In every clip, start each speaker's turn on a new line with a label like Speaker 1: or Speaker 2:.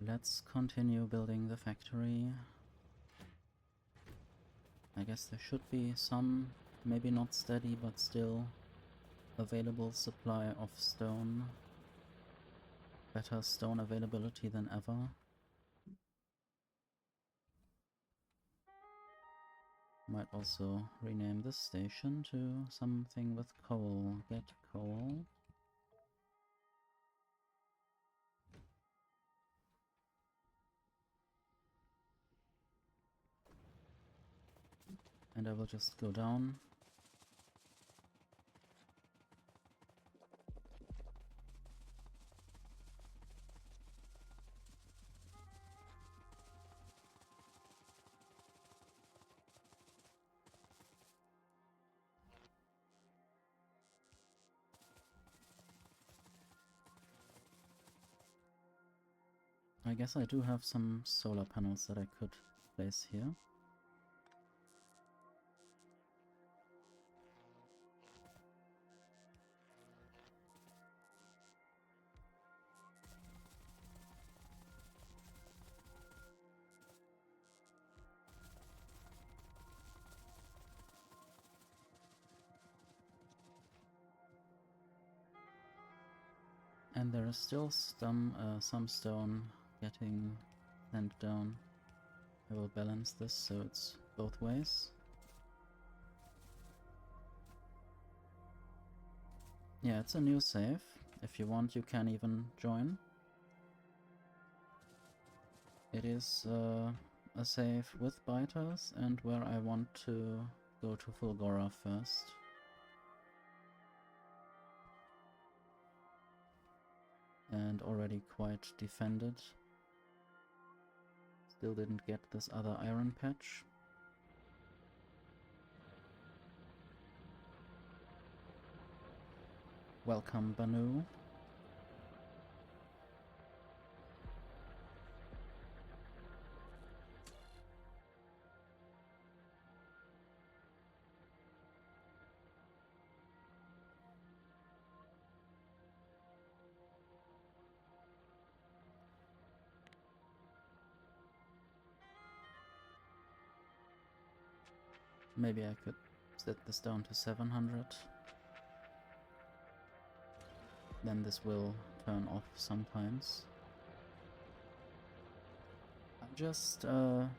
Speaker 1: Let's continue building the factory. I guess there should be some, maybe not steady, but still available supply of stone. Better stone availability than ever. Might also rename this station to something with coal. Get coal. And I will just go down. I guess I do have some solar panels that I could place here. And there is still some stone getting sent down. I will balance this so it's both ways. Yeah, it's a new save. If you want, you can even join. It is a save with biters and where I want to go to Fulgora first. And already quite defended. Still didn't get this other iron patch. Welcome, Banu. Maybe I could set this down to 700. Then this will turn off sometimes. I just have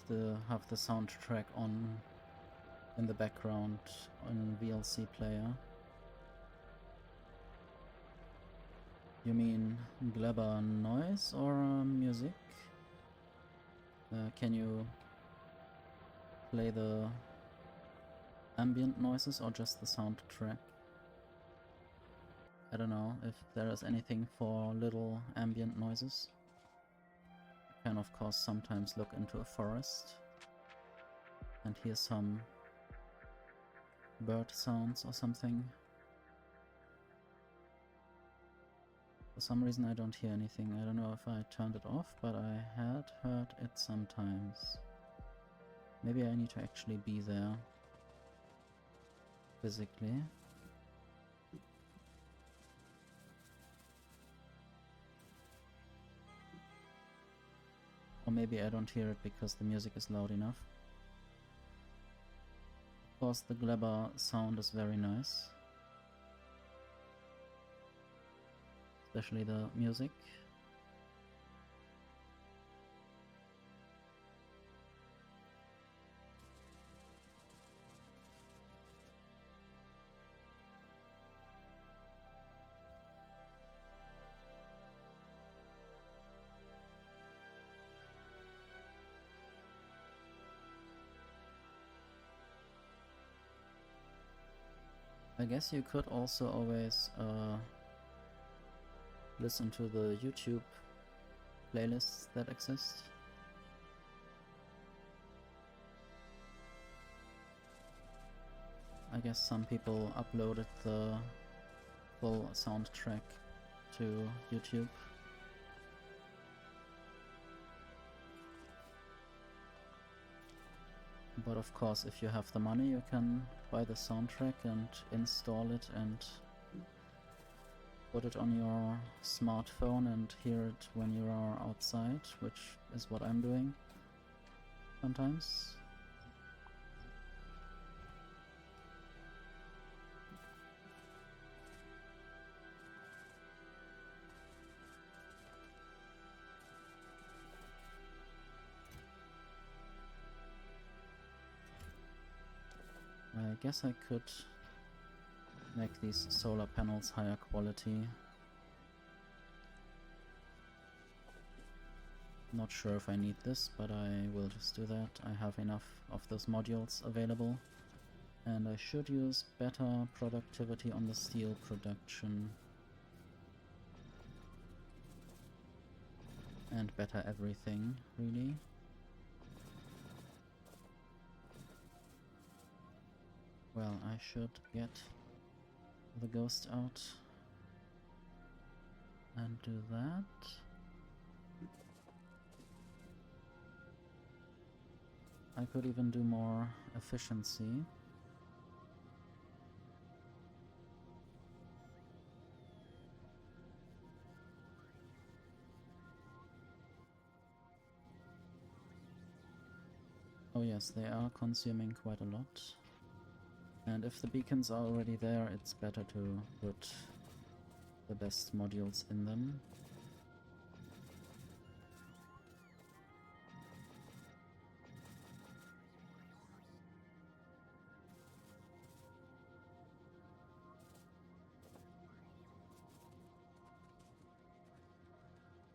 Speaker 1: the soundtrack on in the background on VLC player. You mean glabber noise or music? Can you play the ambient noises or just the soundtrack? I don't know if there is anything for little ambient noises. You can of course sometimes look into a forest and hear some bird sounds or something. For some reason I don't hear anything. I don't know if I turned it off, but I had heard it sometimes. Maybe I need to actually be there physically. Or maybe I don't hear it because the music is loud enough. Of course, the glabber sound is very nice. Especially the music. I guess you could also always listen to the YouTube playlists that exist. I guess some people uploaded the full soundtrack to YouTube. But of course, if you have the money, you can buy the soundtrack and install it and put it on your smartphone and hear it when you are outside, which is what I'm doing sometimes. I guess I could make these solar panels higher quality. Not sure if I need this, but I will just do that. I have enough of those modules available. And I should use better productivity on the steel production. And better everything, really. Well, I should get the ghost out and do that. I could even do more efficiency. Oh yes, they are consuming quite a lot. And if the beacons are already there, it's better to put the best modules in them.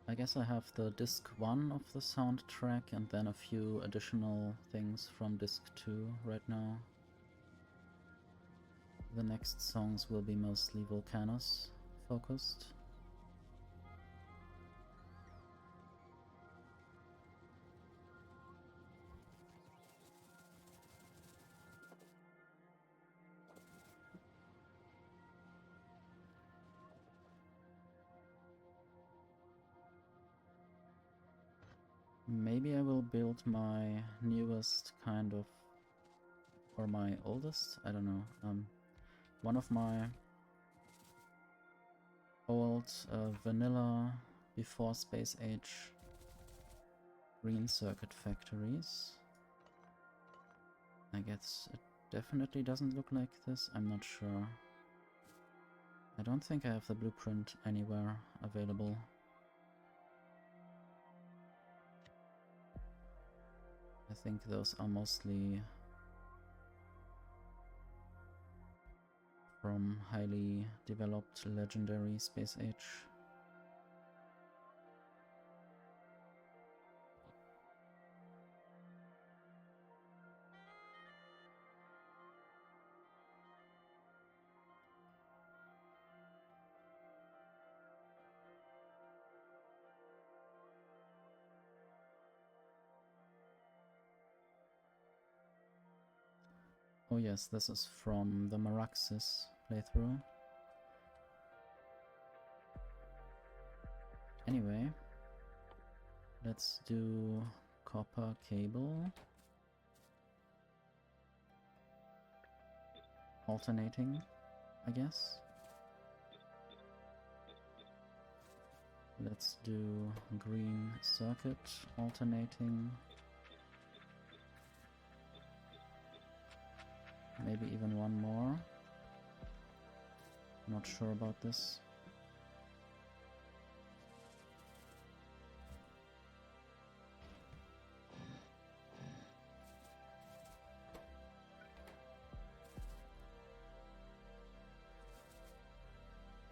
Speaker 1: I guess I have the disc 1 of the soundtrack and then a few additional things from disc 2 right now. The next songs will be mostly Volcanos focused. Maybe I will build my newest kind of, or my oldest, I don't know, one of my old vanilla before Space Age green circuit factories. I guess it definitely doesn't look like this, I'm not sure. I don't think I have the blueprint anywhere available. I think those are mostly from highly developed legendary Space Age. Oh yes, this is from the Maraxis playthrough. Anyway, let's do copper cable. Alternating, I guess. Let's do green circuit alternating. Maybe even one more. Not sure about this.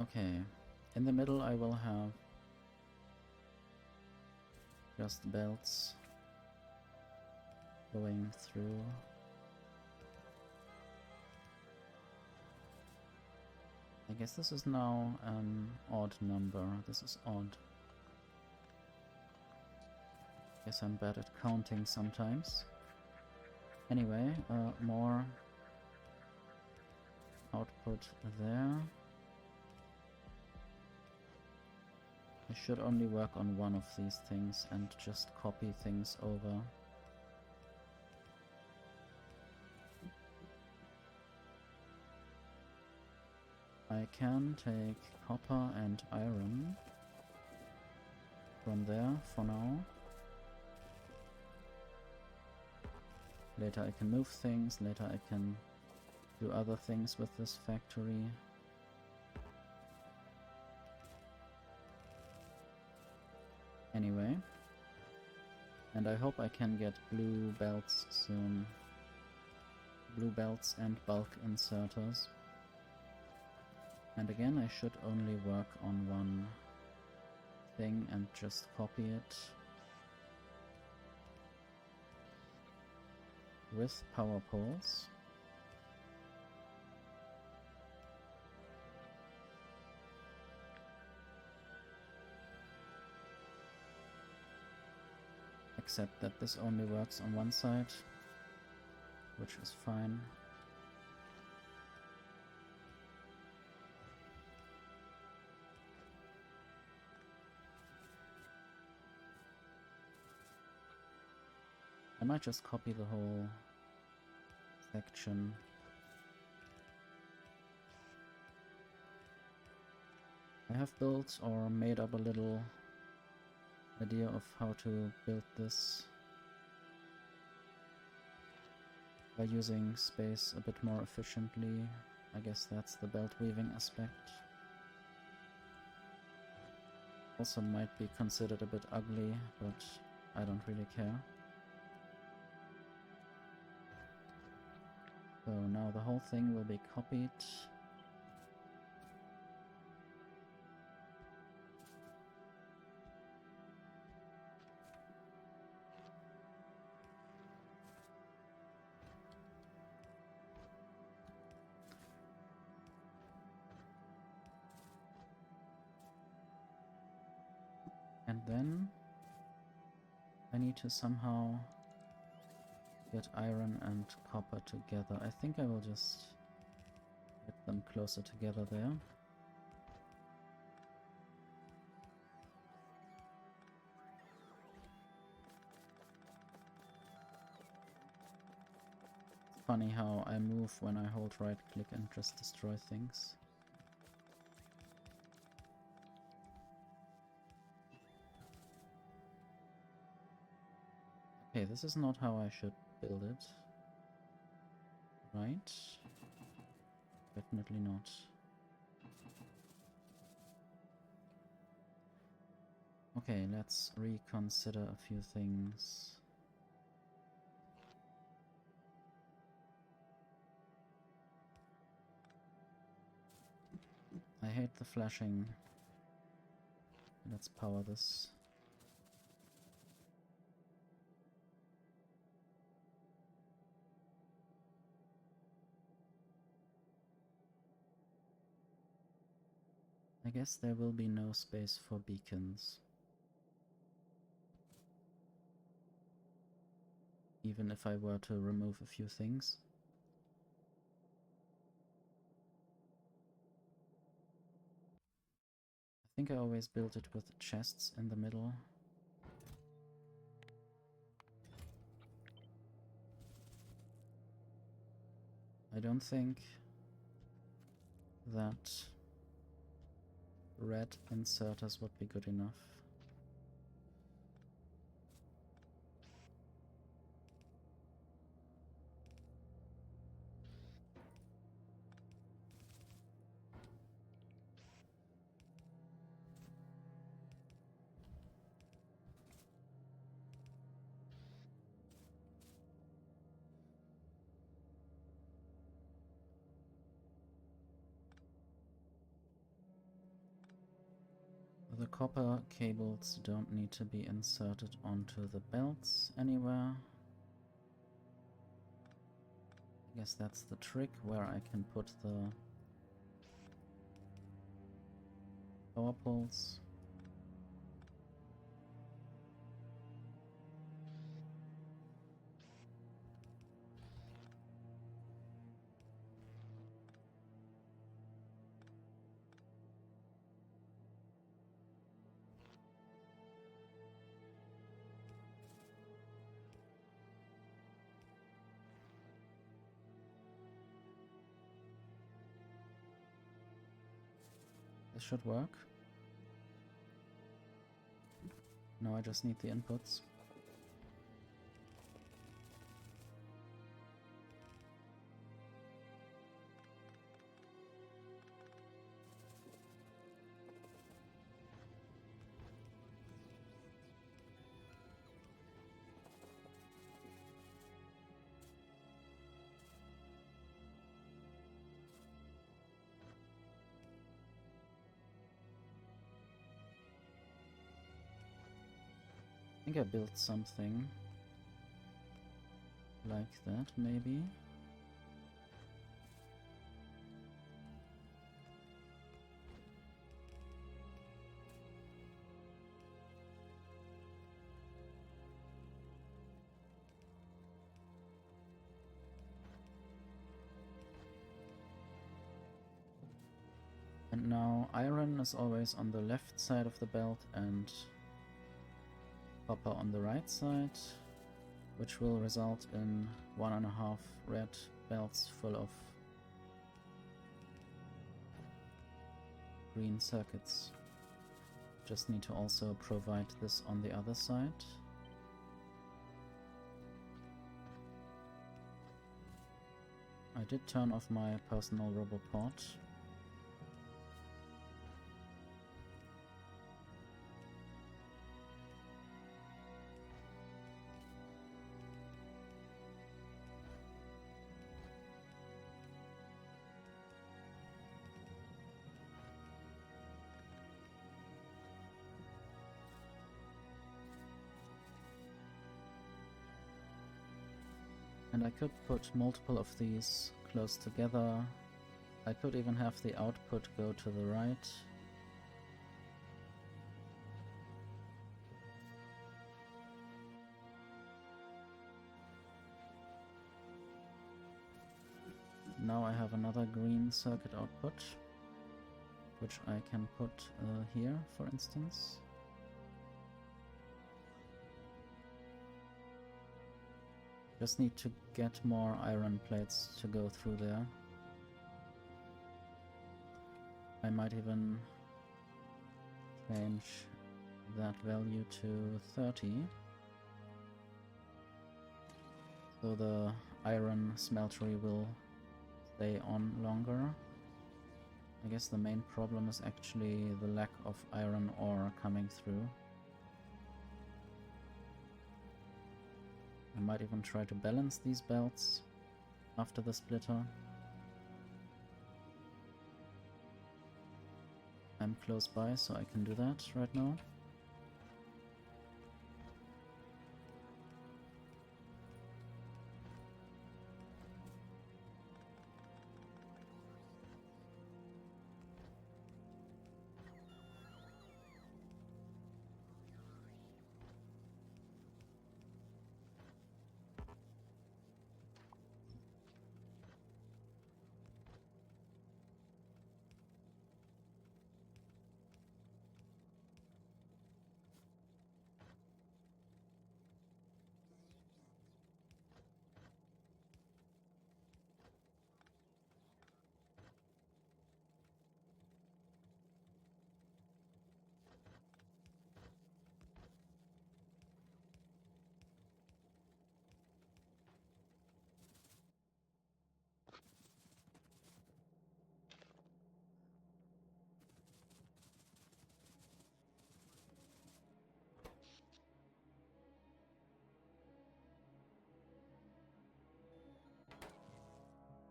Speaker 1: Okay, in the middle I will have just belts going through. I guess this is now an odd number. This is odd. Guess I'm bad at counting sometimes. Anyway, more output there. I should only work on one of these things and just copy things over. I can take copper and iron from there for now. Later I can move things, later I can do other things with this factory. Anyway. And I hope I can get blue belts soon. Blue belts and bulk inserters. And again, I should only work on one thing and just copy it. With power poles. Except that this only works on one side, which is fine. I might just copy the whole section. I have built or made up a little idea of how to build this by using space a bit more efficiently. I guess that's the belt weaving aspect. Also might be considered a bit ugly, but I don't really care. So now the whole thing will be copied. And then I need to somehow get iron and copper together. I think I will just get them closer together there. It's funny how I move when I hold right click and just destroy things. Okay, this is not how I should build it. Right? Definitely not. Okay, let's reconsider a few things. I hate the flashing. Let's power this. I guess there will be no space for beacons. Even if I were to remove a few things. I think I always built it with chests in the middle. I don't think that red inserters would be good enough. The copper cables don't need to be inserted onto the belts anywhere. I guess that's the trick, where I can put the power poles. This should work. Now I just need the inputs. I think I built something like that, maybe. And now iron is always on the left side of the belt and copper on the right side, which will result in 1.5 red belts full of green circuits. Just need to also provide this on the other side. I did turn off my personal roboport. And I could put multiple of these close together. I could even have the output go to the right. Now I have another green circuit output, which I can put here, for instance. Just need to get more iron plates to go through there. I might even change that value to 30. So the iron smeltery will stay on longer. I guess the main problem is actually the lack of iron ore coming through. I might even try to balance these belts after the splitter. I'm close by, so I can do that right now.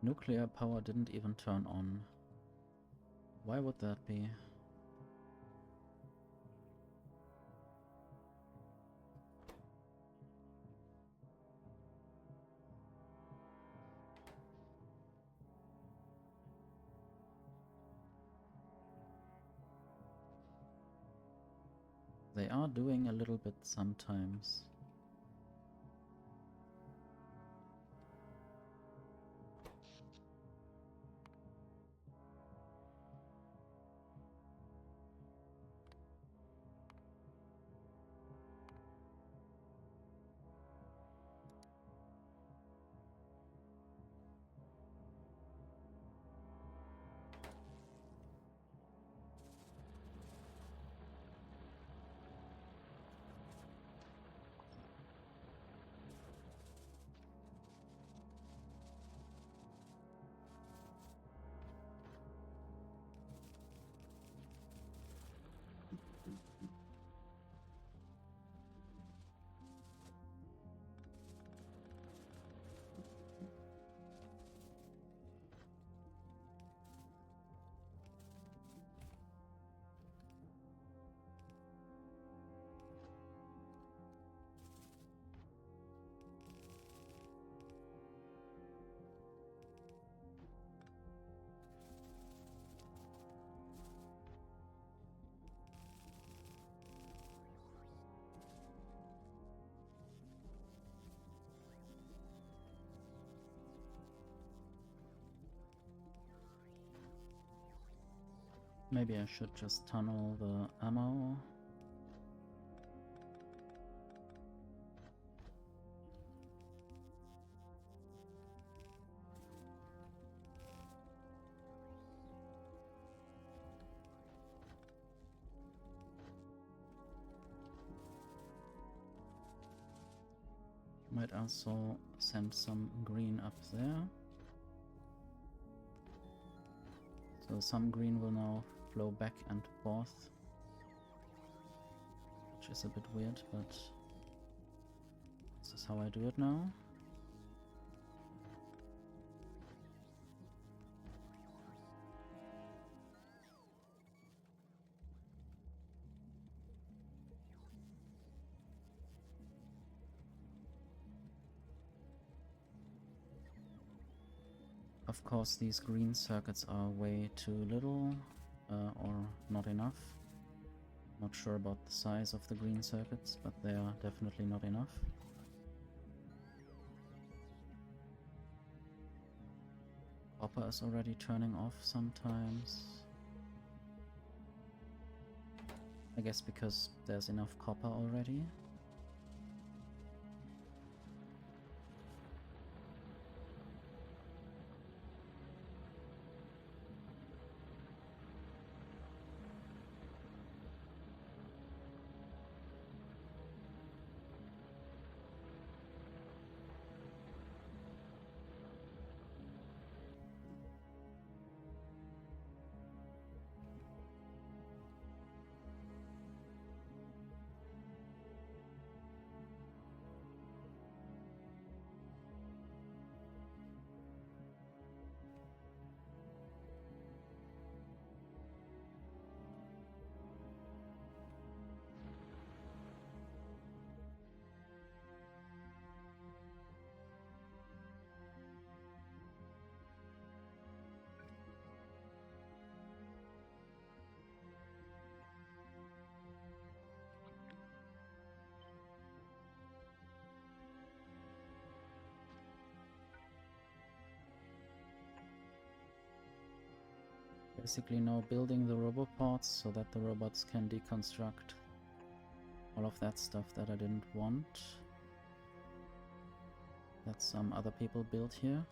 Speaker 1: Nuclear power didn't even turn on. Why would that be? They are doing a little bit sometimes. Maybe I should just tunnel the ammo. Might also send some green up there. So some green will now flow back and forth, which is a bit weird, but this is how I do it now. Of course, these green circuits are way too little or not enough. Not sure about the size of the green circuits, but they are definitely not enough. Copper is already turning off sometimes. I guess because there's enough copper already. Basically now building the robopods so that the robots can deconstruct all of that stuff that I didn't want, that some other people built here.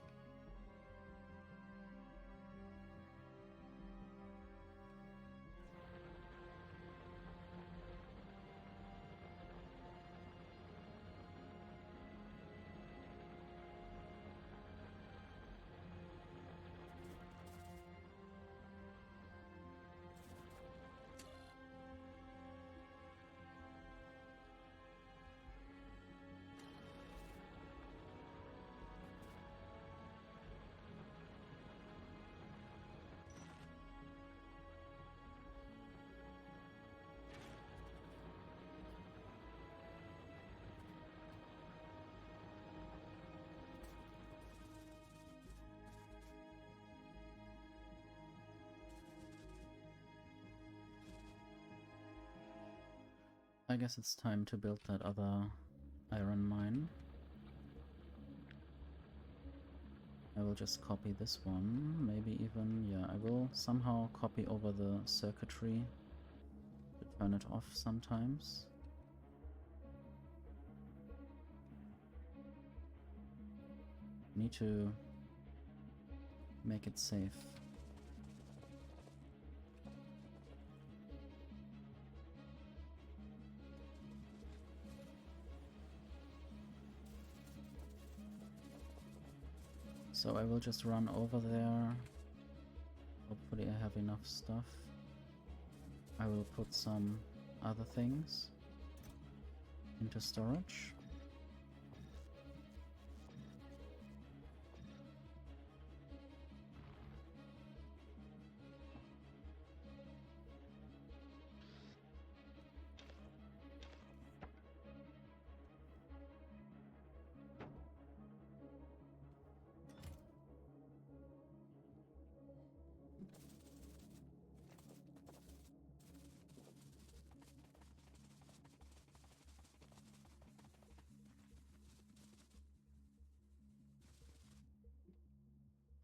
Speaker 1: I guess it's time to build that other iron mine. I will just copy this one, maybe even, yeah, I will somehow copy over the circuitry to turn it off sometimes. Need to make it safe. So I will just run over there. Hopefully I have enough stuff. I will put some other things into storage.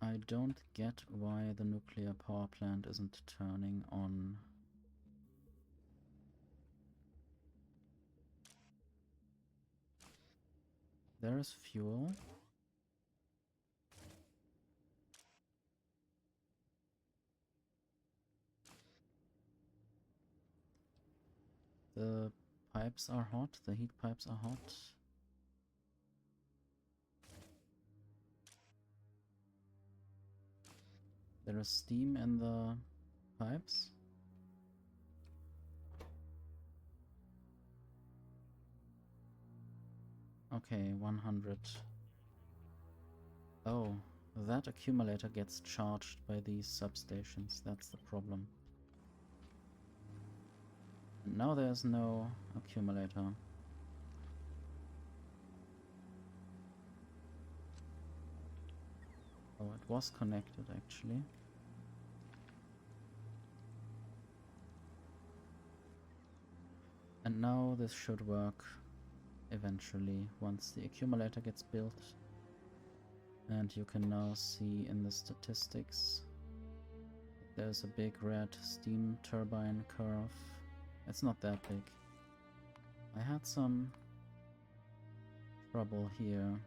Speaker 1: I don't get why the nuclear power plant isn't turning on. There is fuel. The pipes are hot, the heat pipes are hot. There is steam in the pipes. Okay, 100. Oh, that accumulator gets charged by these substations, that's the problem. And now there's no accumulator. Oh, it was connected actually. And now this should work eventually once the accumulator gets built. And you can now see in the statistics there's a big red steam turbine curve. It's not that big. I had some trouble here.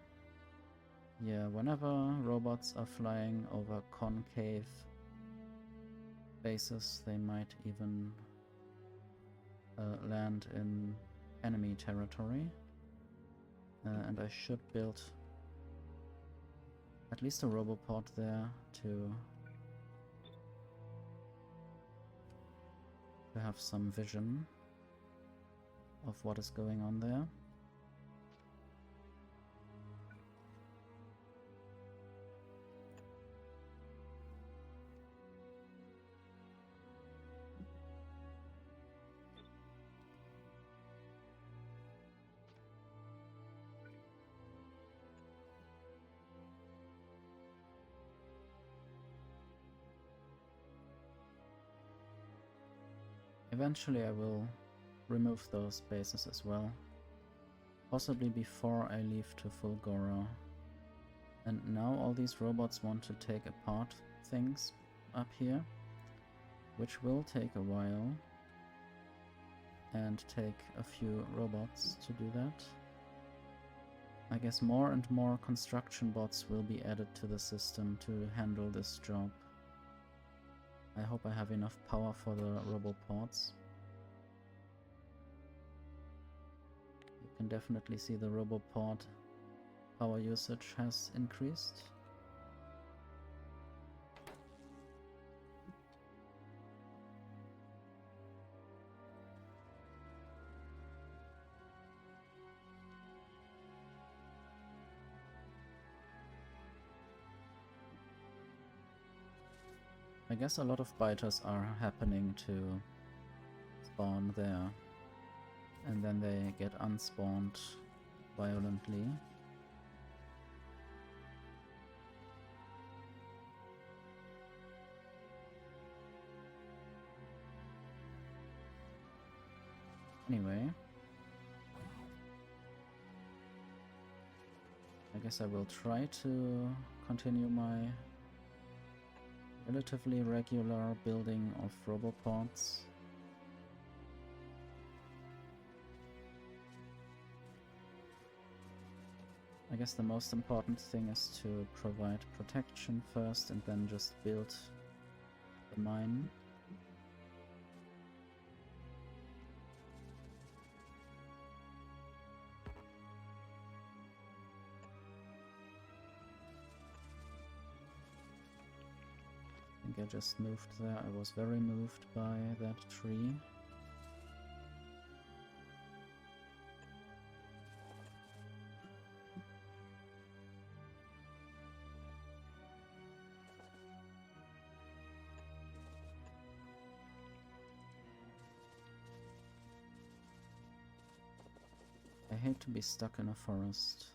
Speaker 1: Yeah, whenever robots are flying over concave bases, they might even land in enemy territory. And I should build at least a roboport there to have some vision of what is going on there. Eventually I will remove those bases as well, possibly before I leave to Fulgora. And now all these robots want to take apart things up here, which will take a while, and take a few robots to do that. I guess more and more construction bots will be added to the system to handle this job. I hope I have enough power for the roboports. You can definitely see the roboport power usage has increased. I guess a lot of biters are happening to spawn there, and then they get unspawned violently. Anyway, I guess I will try to continue my relatively regular building of roboports. I guess the most important thing is to provide protection first and then just build the mine. I think I just moved there. I was very moved by that tree. I hate to be stuck in a forest.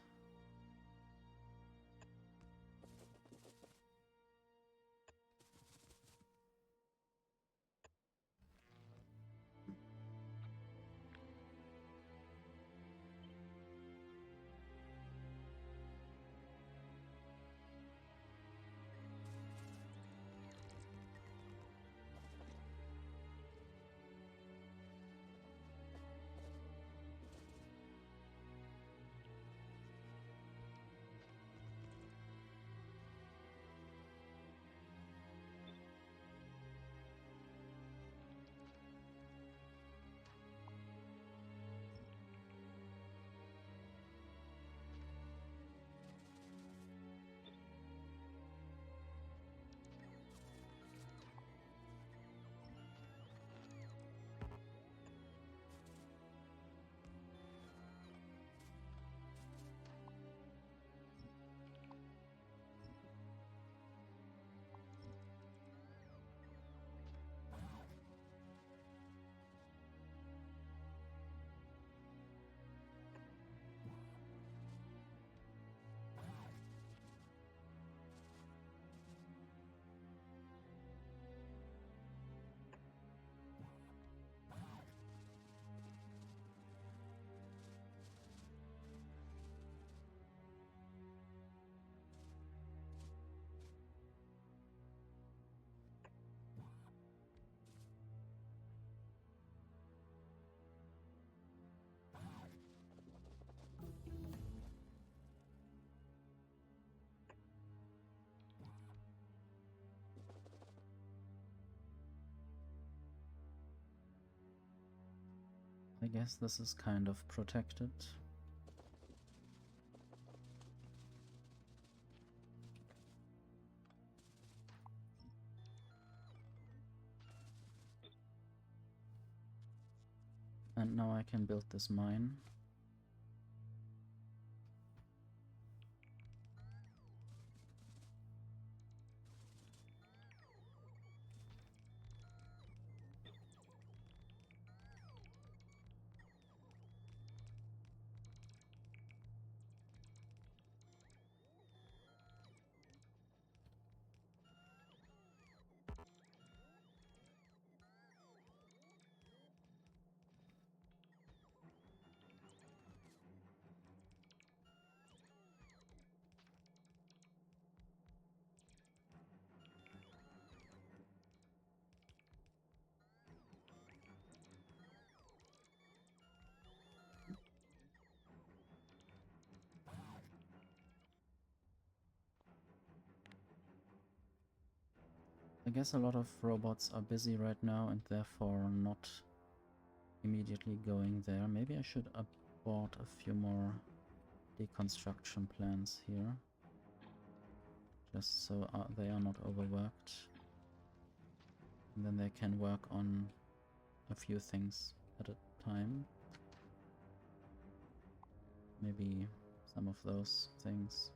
Speaker 1: I guess this is kind of protected. And now I can build this mine. I guess a lot of robots are busy right now and therefore not immediately going there. Maybe I should abort a few more deconstruction plans here. Just so they are not overworked. And then they can work on a few things at a time. Maybe some of those things.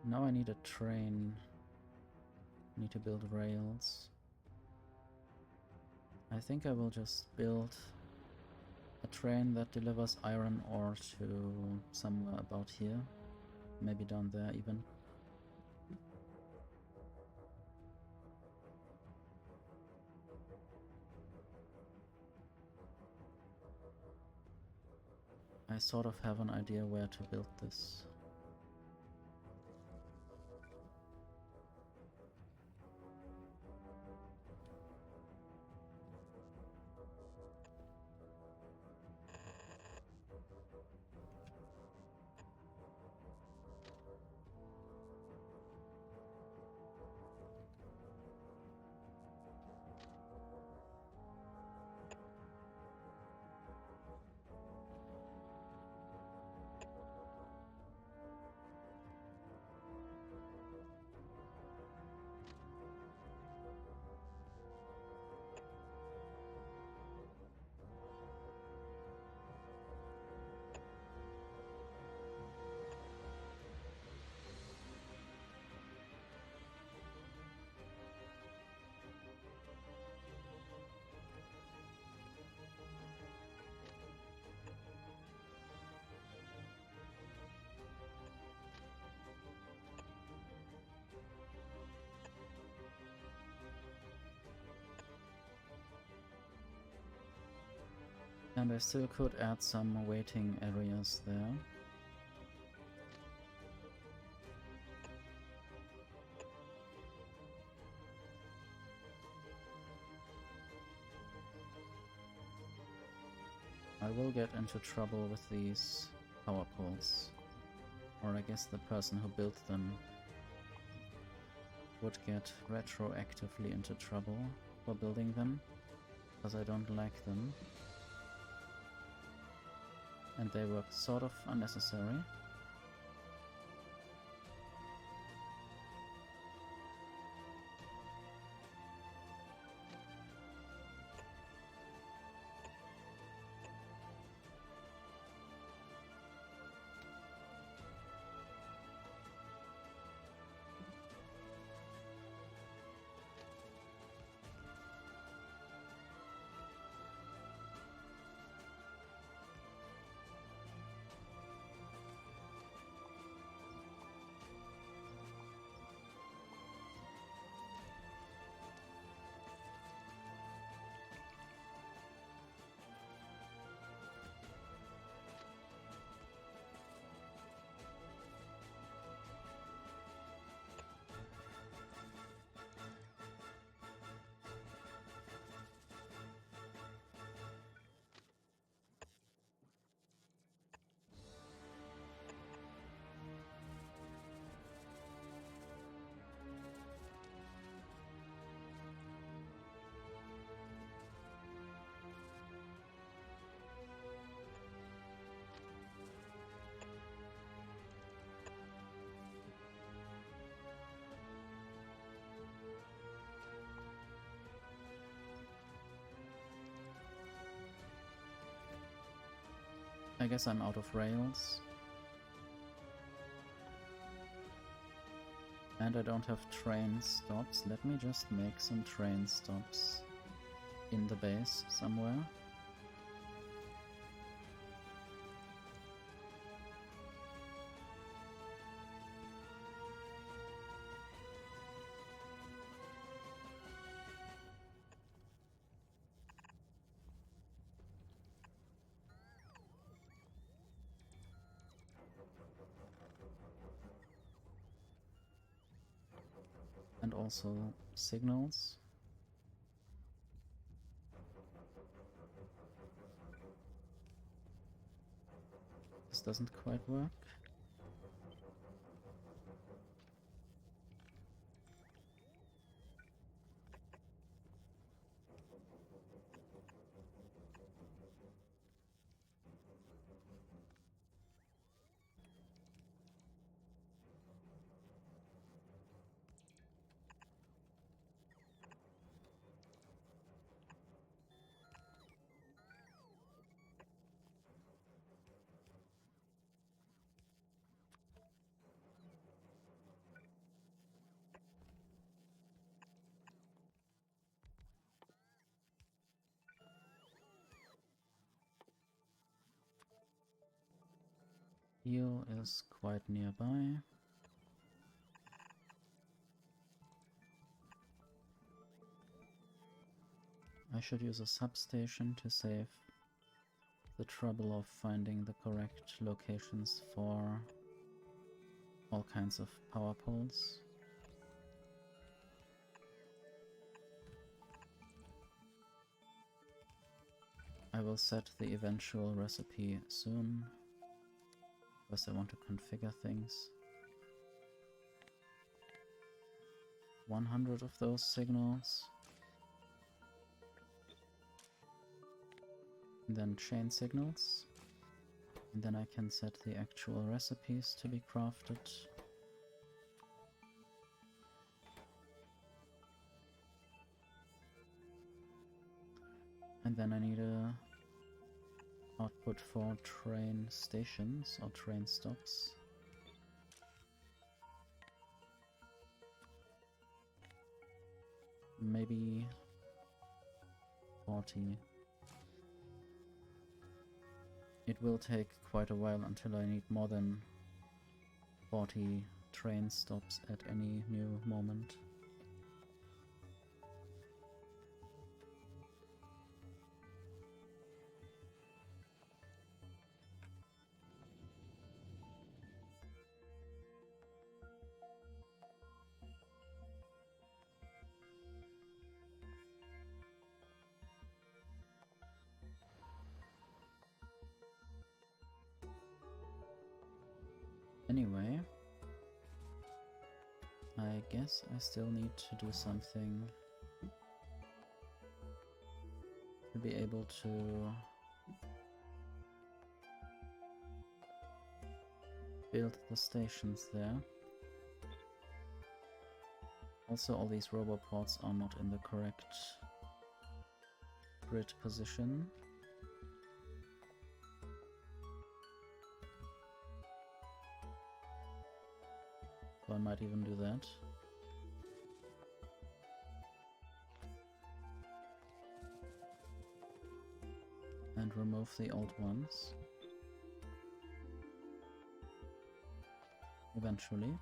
Speaker 1: Now I need a train. I need to build rails. I think I will just build a train that delivers iron ore to somewhere about here. Maybe down there even. I sort of have an idea where to build this. And I still could add some waiting areas there. I will get into trouble with these power poles. Or I guess the person who built them would get retroactively into trouble for building them, because I don't like them. And they were sort of unnecessary. I guess I'm out of rails. And I don't have train stops. Let me just make some train stops in the base somewhere. And also signals. This doesn't quite work. Heel is quite nearby. I should use a substation to save the trouble of finding the correct locations for all kinds of power poles. I will set the eventual recipe soon. First I want to configure things. 100 of those signals. And then chain signals. And then I can set the actual recipes to be crafted. And then I need a output for train stations or train stops. Maybe 40. It will take quite a while until I need more than 40 train stops at any new moment. Anyway, I guess I still need to do something to be able to build the stations there. Also, all these roboports are not in the correct grid position. So I might even do that. And remove the old ones. Eventually.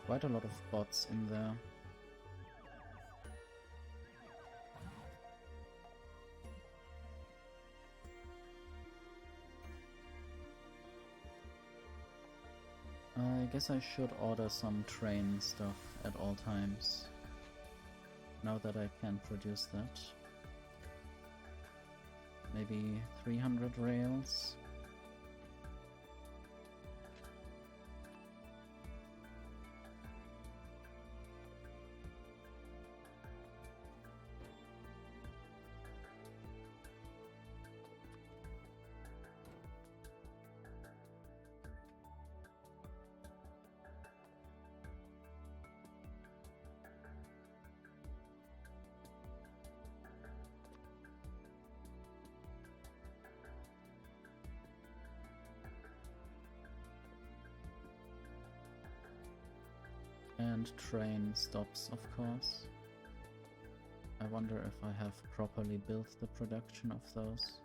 Speaker 1: Quite a lot of bots in there. I guess I should order some train stuff at all times, now that I can produce that. Maybe 300 rails. and train stops, of course. I wonder if I have properly built the production of those.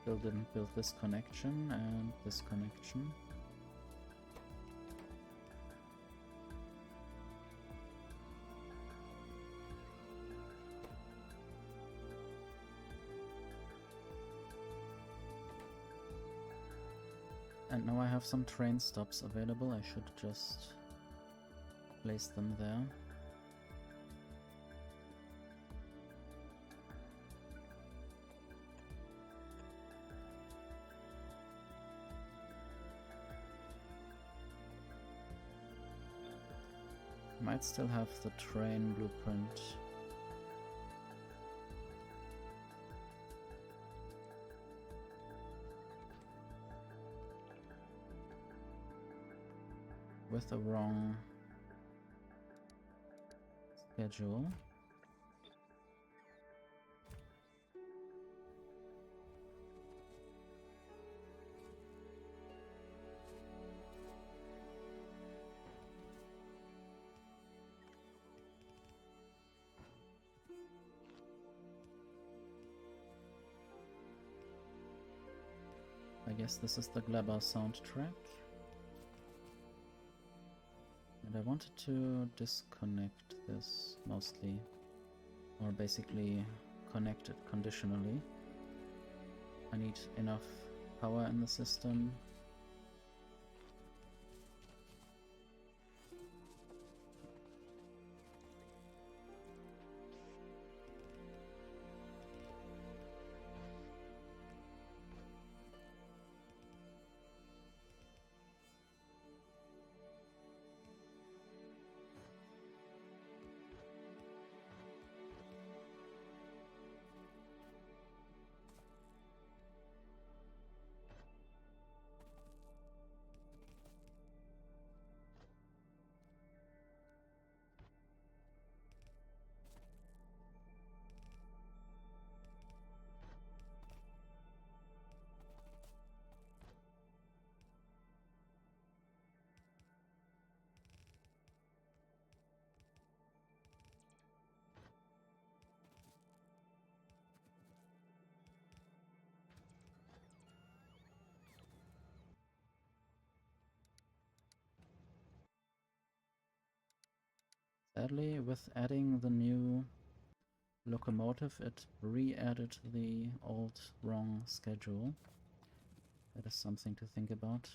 Speaker 1: Still didn't build this connection and this connection. And now I have some train stops available. I should just place them there. Might still have the train blueprint. With the wrong schedule. I guess this is the Glabber soundtrack. And I wanted to disconnect this mostly, or basically connect it conditionally. I need enough power in the system. Sadly, with adding the new locomotive, it re-added the old wrong schedule. That is something to think about.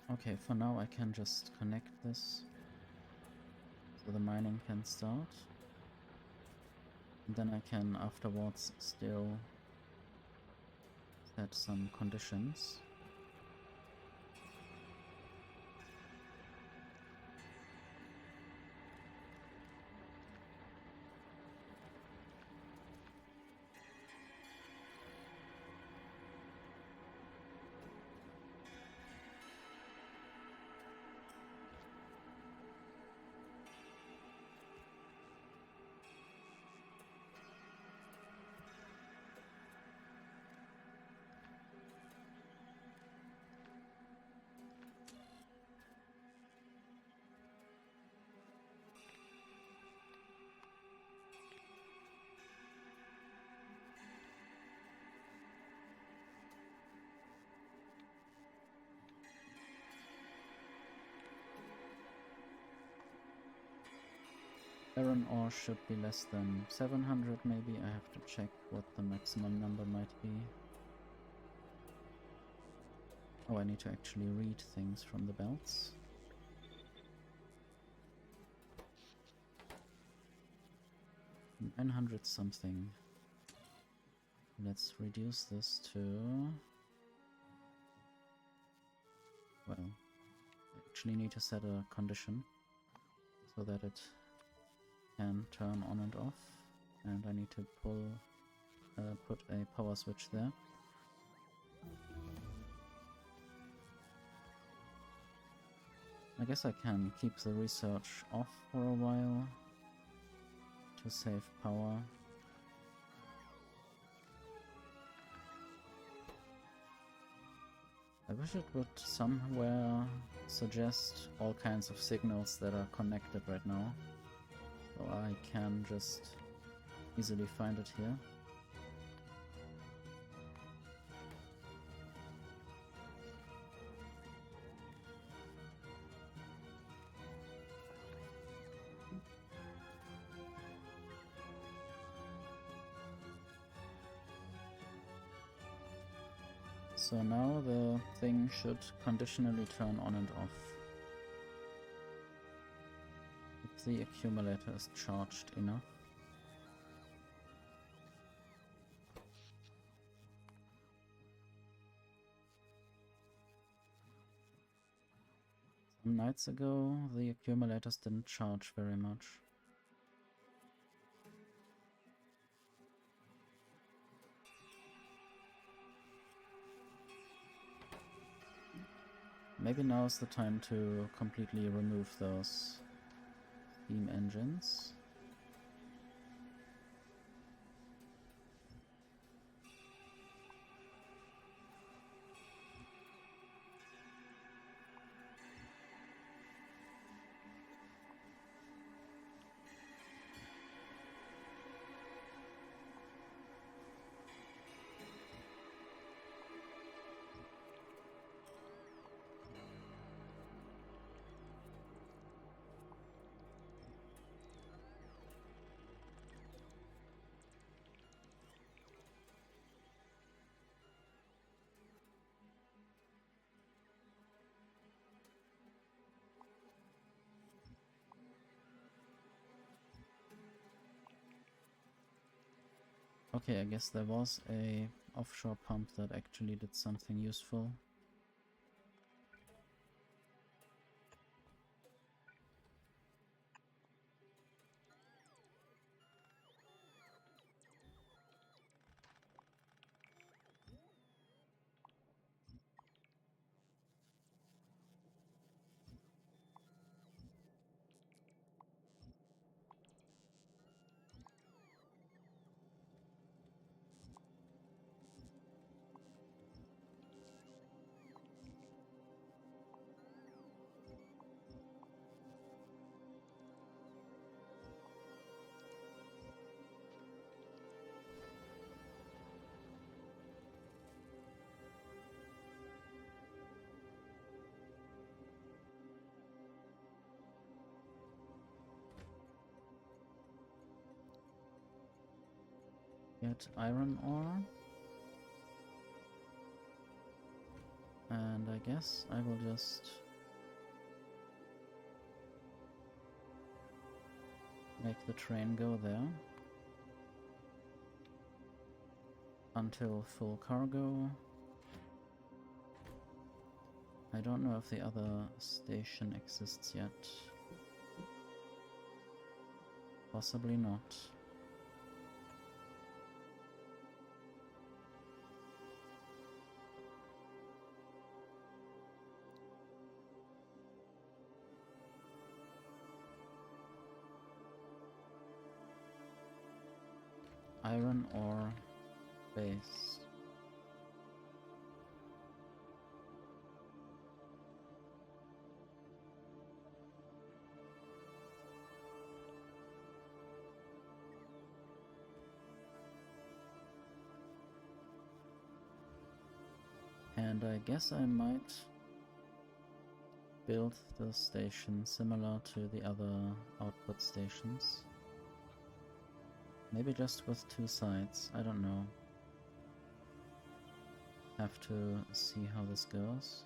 Speaker 1: Okay, for now I can just connect this so the mining can start. And then I can afterwards still set some conditions. Iron ore should be less than 700 maybe. I have to check what the maximum number might be. Oh, I need to actually read things from the belts. – 900 something. Let's reduce this to... well, actually need to set a condition so that it can turn on and off, and I need to put a power switch there. I guess I can keep the research off for a while to save power. I wish it would somewhere suggest all kinds of signals that are connected right now, so I can just easily find it here. So now the thing should conditionally turn on and off if the accumulator is charged enough. Some nights ago the accumulators didn't charge very much. Maybe now is the time to completely remove those steam engines. Okay, I guess there was a offshore pump that actually did something useful. Get iron ore. And I guess I will just make the train go there until full cargo. I don't know if the other station exists yet. Possibly not. Iron ore base. And I guess I might build the station similar to the other output stations. Maybe just with 2 sides, I don't know. Have to see how this goes.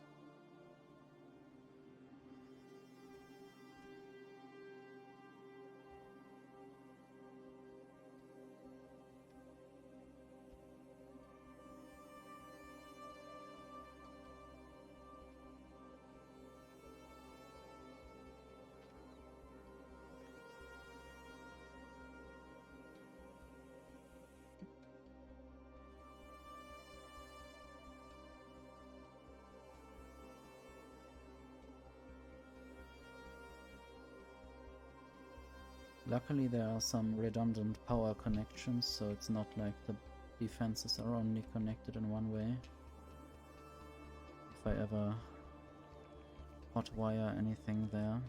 Speaker 1: Luckily there are some redundant power connections, so it's not like the defenses are only connected in one way. If I ever hotwire anything there.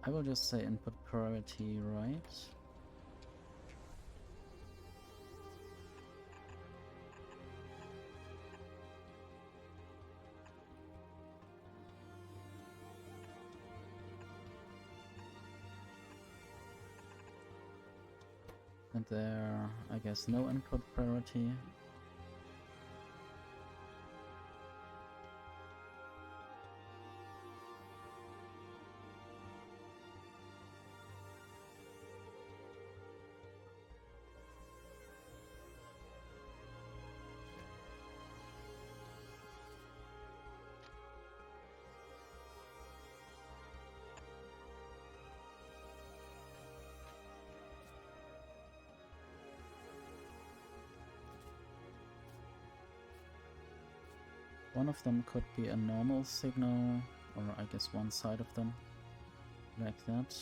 Speaker 1: I will just say input priority right. And there, I guess, no input priority. One of them could be a normal signal, or I guess one side of them, like that.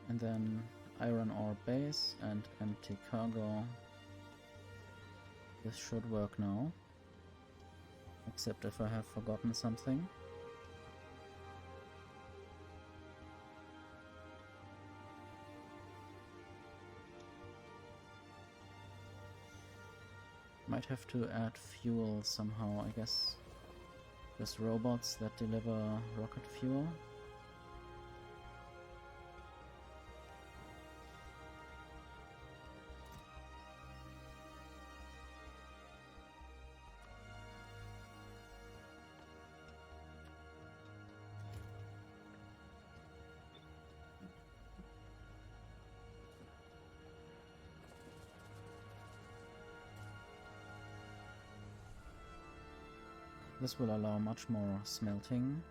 Speaker 1: And then iron ore base and empty cargo. This should work now. Except if I have forgotten something. Might have to add fuel somehow, I guess. Just robots that deliver rocket fuel. This will allow much more smelting.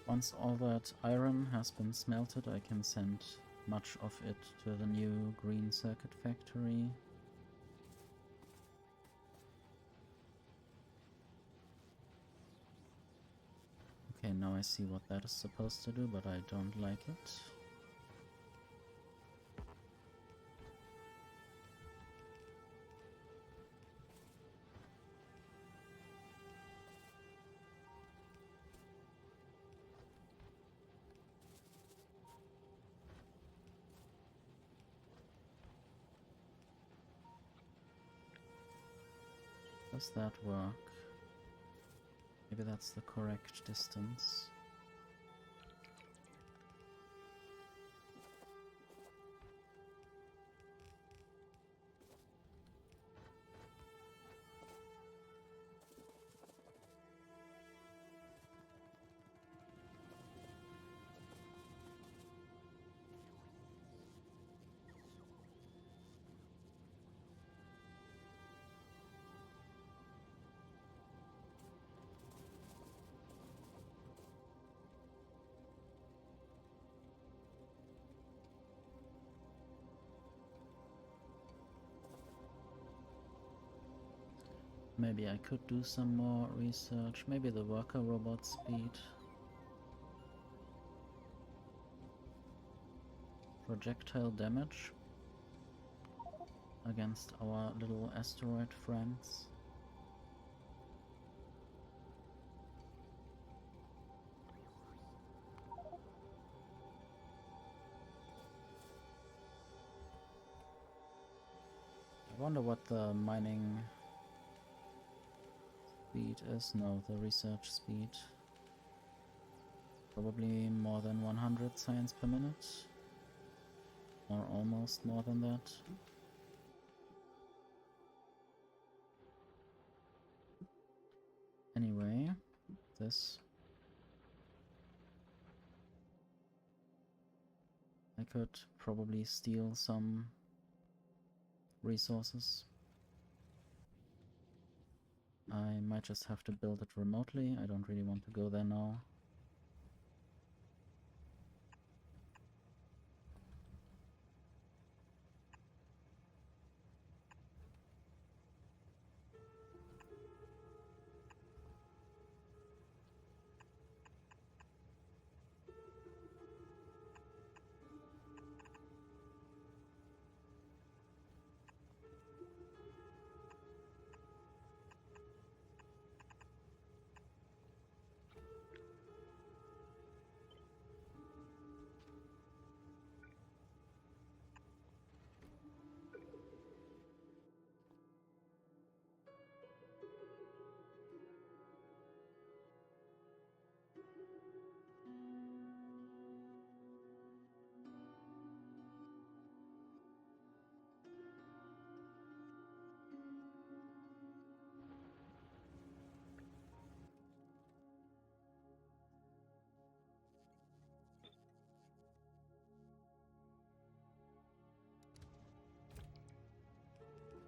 Speaker 1: Once all that iron has been smelted, I can send much of it to the new green circuit factory. Okay, now I see what that is supposed to do, but I don't like it. Does that work? Maybe that's the correct distance. Maybe I could do some more research. Maybe the worker robot speed. projectile damage against our little asteroid friends. I wonder what the mining speed is. No, the research speed. Probably more than 100 science per minute. Or almost more than that. Anyway, this. I could probably steal some resources. I might just have to build it remotely. I don't really want to go there now.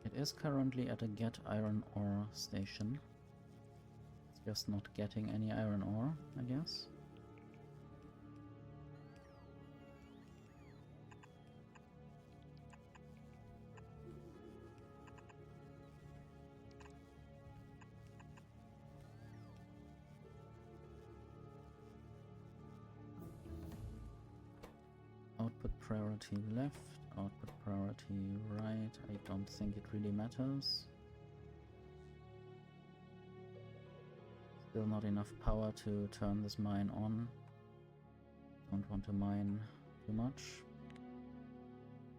Speaker 1: It is currently at a get iron ore station. It's just not getting any iron ore, I guess. Output priority left, output priority right. I don't think it really matters. Still not enough power to turn this mine on. Don't want to mine too much.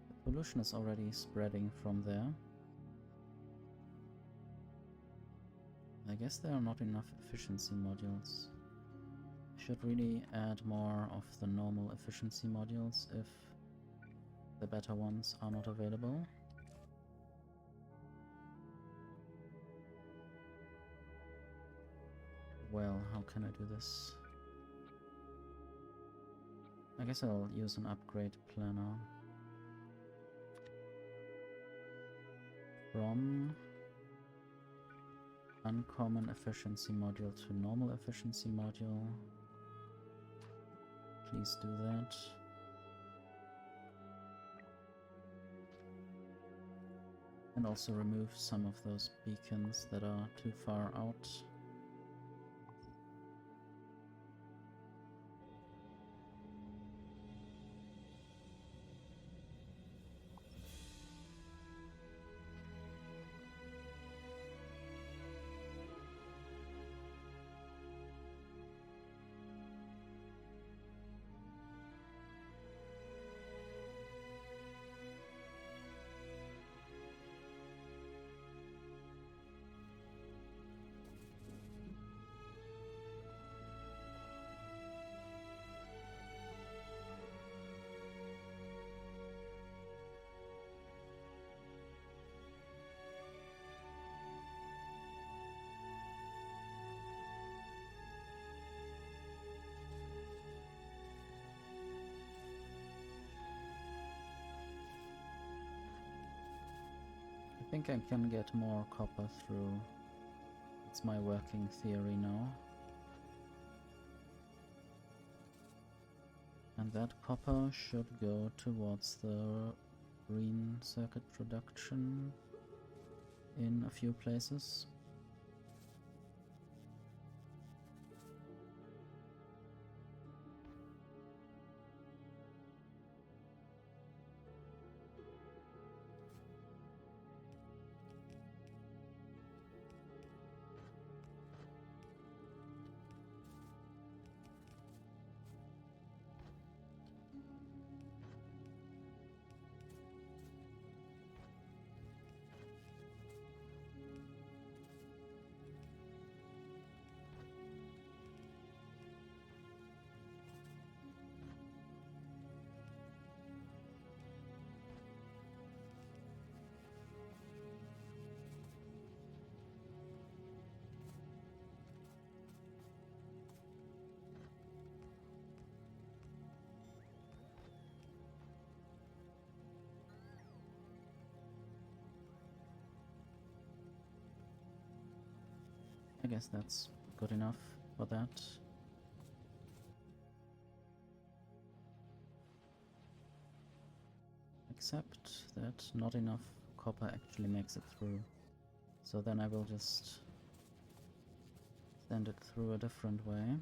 Speaker 1: The pollution is already spreading from there. I guess there are not enough efficiency modules. Should really add more of the normal efficiency modules if the better ones are not available. Well, how can I do this? I guess I'll use an upgrade planner. From uncommon efficiency module to normal efficiency module. Please do that. And also remove some of those beacons that are too far out. I think I can get more copper through. It's my working theory now. And that copper should go towards the green circuit production in a few places. I guess that's good enough for that. Except that not enough copper actually makes it through. So then I will just send it through a different way.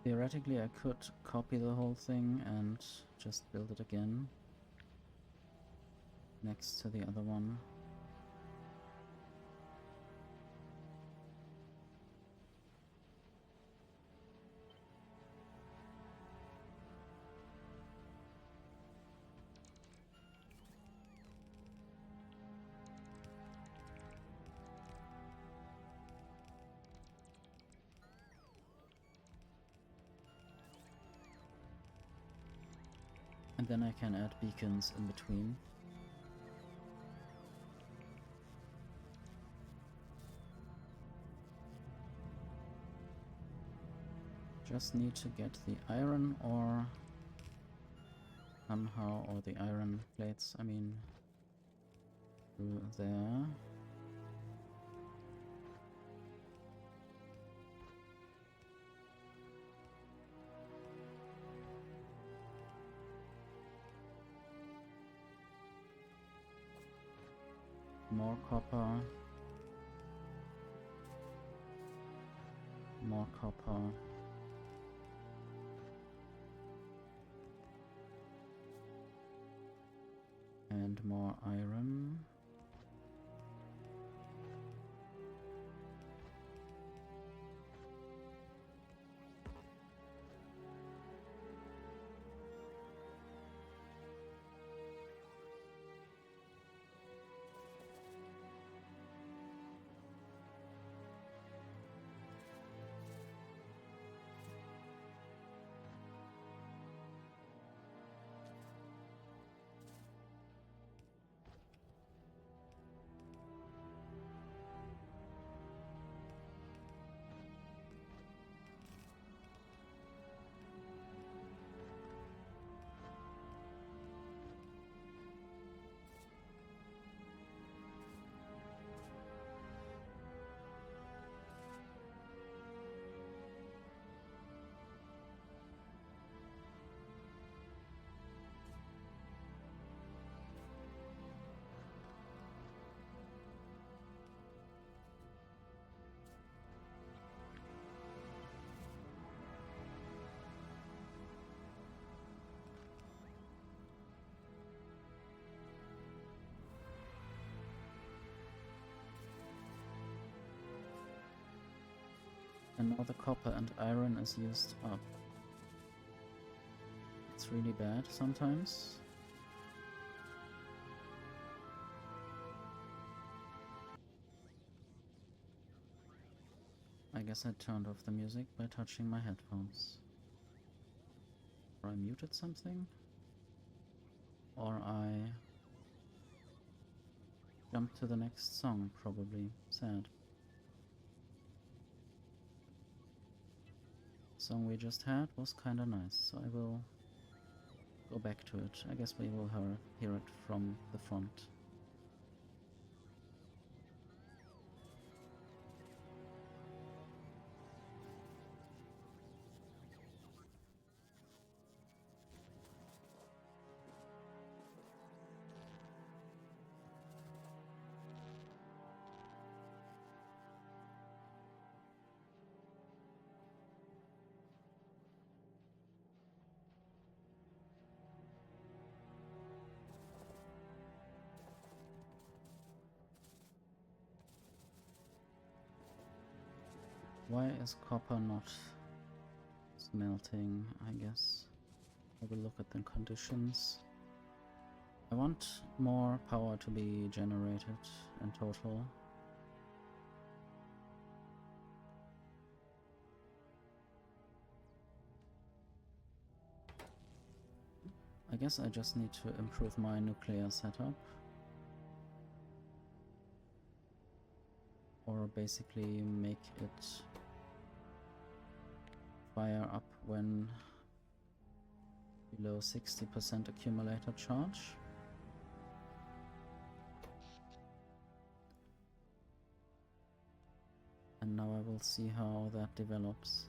Speaker 1: Theoretically, I could copy the whole thing and just build it again next to the other one. And then I can add beacons in between. Just need to get the iron ore somehow, or the iron plates, I mean, through there. More copper. More copper. And more iron. And now the copper and iron is used up. It's really bad sometimes. I guess I turned off the music by touching my headphones. Or I muted something? Or I jumped to the next song, probably. Sad. song we just had was kinda nice, so I will go back to it. I guess we will hear it from the front. Why is copper not smelting, I guess? I will look at the conditions. I want more power to be generated in total. I guess I just need to improve my nuclear setup. Or basically make it fire up when below 60% accumulator charge. And now I will see how that develops.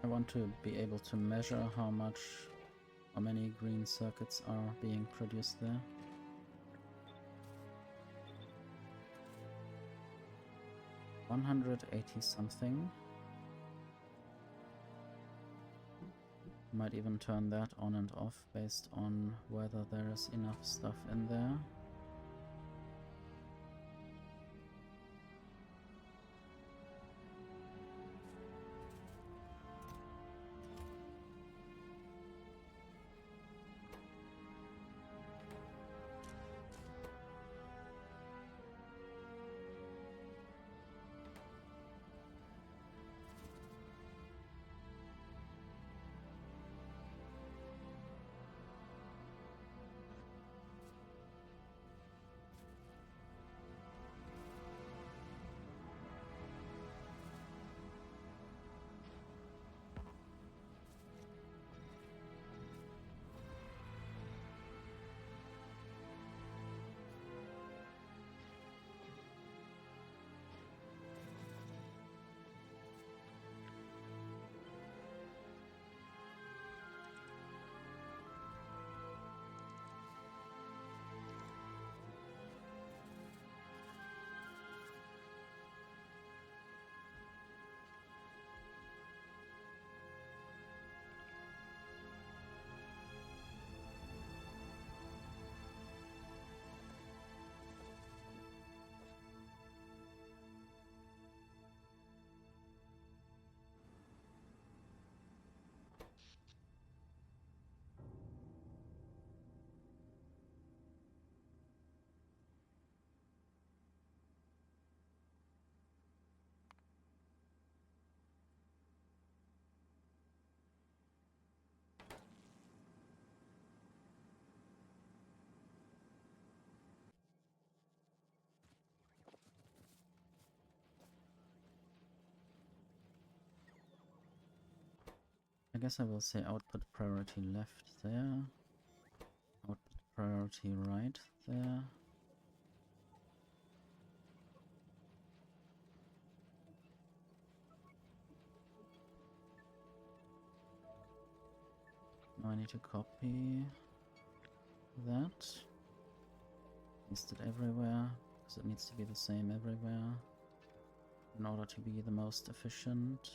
Speaker 1: I want to be able to measure how many green circuits are being produced there. $180 something. Might even turn that on and off based on whether there is enough stuff in there. I guess I will say output priority left there, output priority right there. I need to copy that. Paste it everywhere, because it needs to be the same everywhere in order to be the most efficient.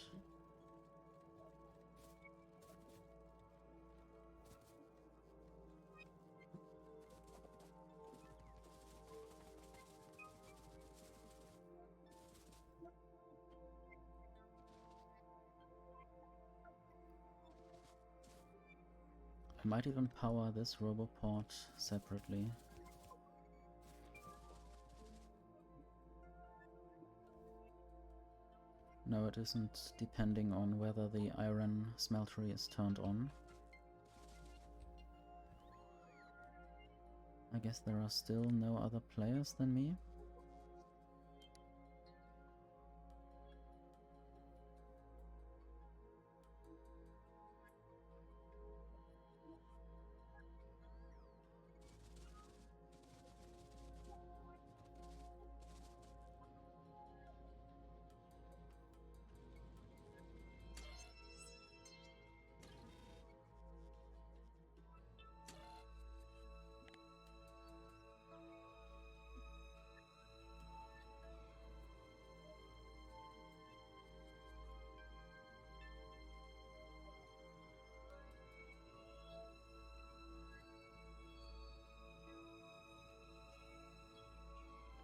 Speaker 1: I might even power this roboport separately. No, it isn't, depending on whether the iron smeltery is turned on. I guess there are still no other players than me.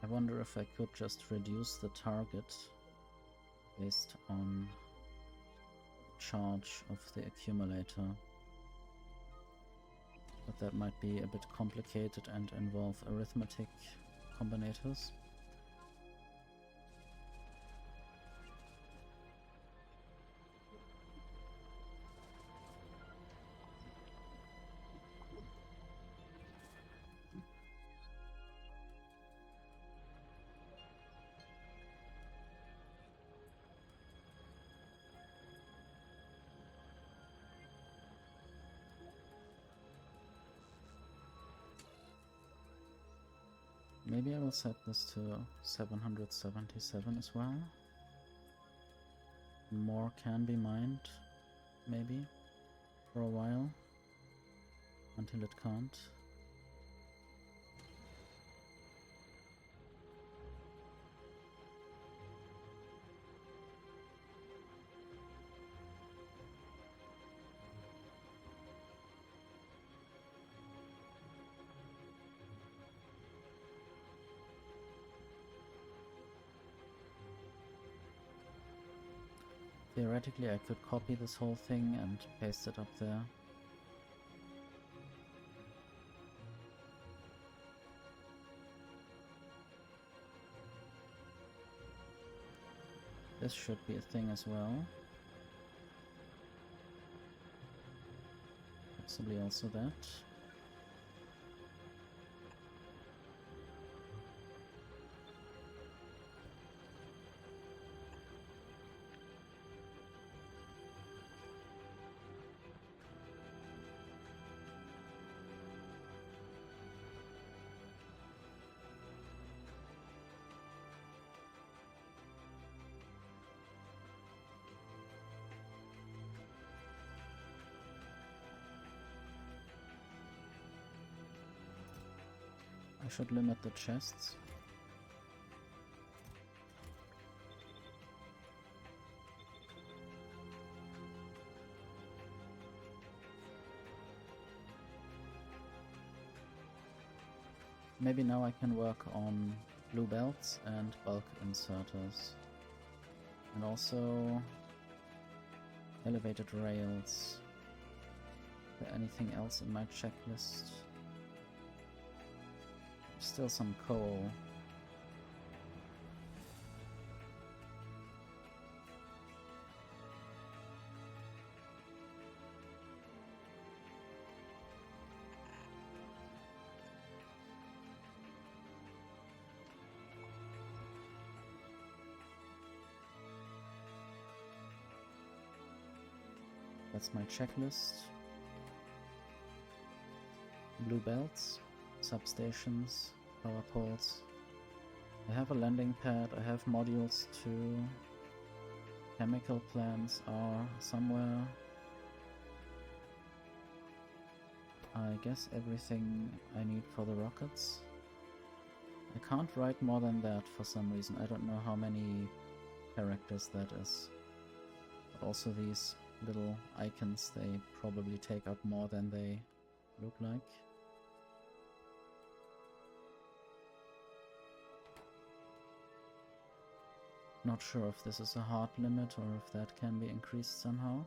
Speaker 1: I wonder if I could just reduce the target based on charge of the accumulator. But that might be a bit complicated and involve arithmetic combinators. Maybe I will set this to 777 as well. More can be mined, maybe, for a while, until it can't. Theoretically, I could copy this whole thing and paste it up there. This should be a thing as well. Possibly also that. I should limit the chests. Maybe now I can work on blue belts and bulk inserters. And also elevated rails. Is there anything else in my checklist? Still some coal. That's my checklist. Blue belts, substations, power poles. I have a landing pad, I have modules too. Chemical plants are somewhere. I guess everything I need for the rockets. I can't write more than that for some reason. I don't know how many characters that is. But also these little icons, they probably take up more than they look like. Not sure if this is a hard limit or if that can be increased somehow.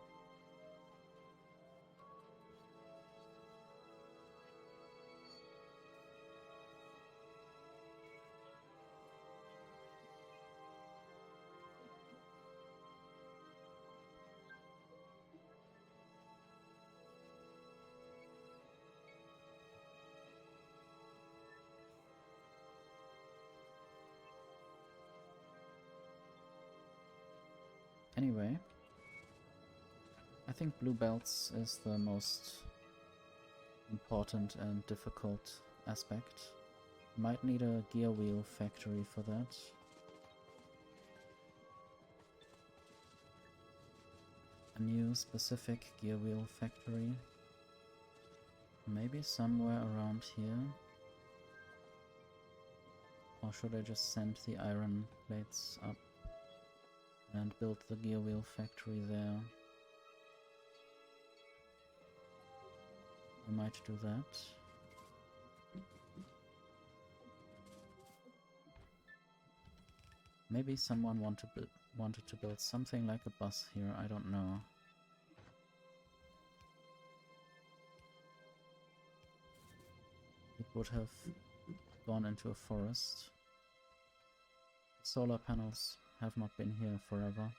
Speaker 1: Anyway, I think blue belts is the most important and difficult aspect. Might need a gear wheel factory for that. A new specific gear wheel factory. Maybe somewhere around here. Or should I just send the iron plates up and build the gear wheel factory there? I might do that. Maybe someone wanted to build something like a bus here, I don't know. It would have gone into a forest. Solar panels have not been here forever.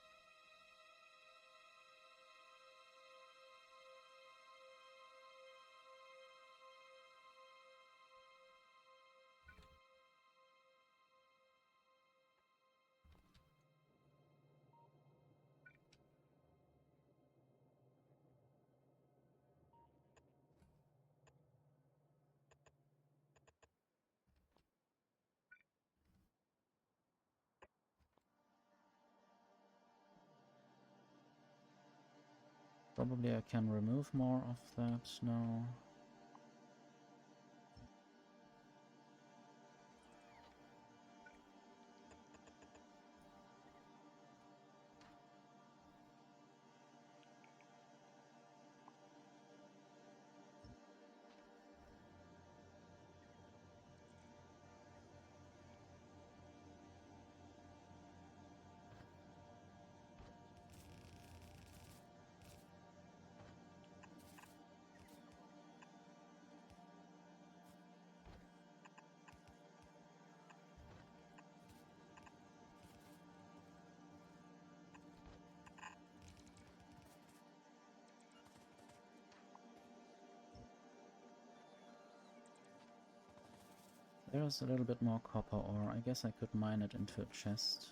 Speaker 1: Probably I can remove more of that now. There's a little bit more copper ore. I guess I could mine it into a chest.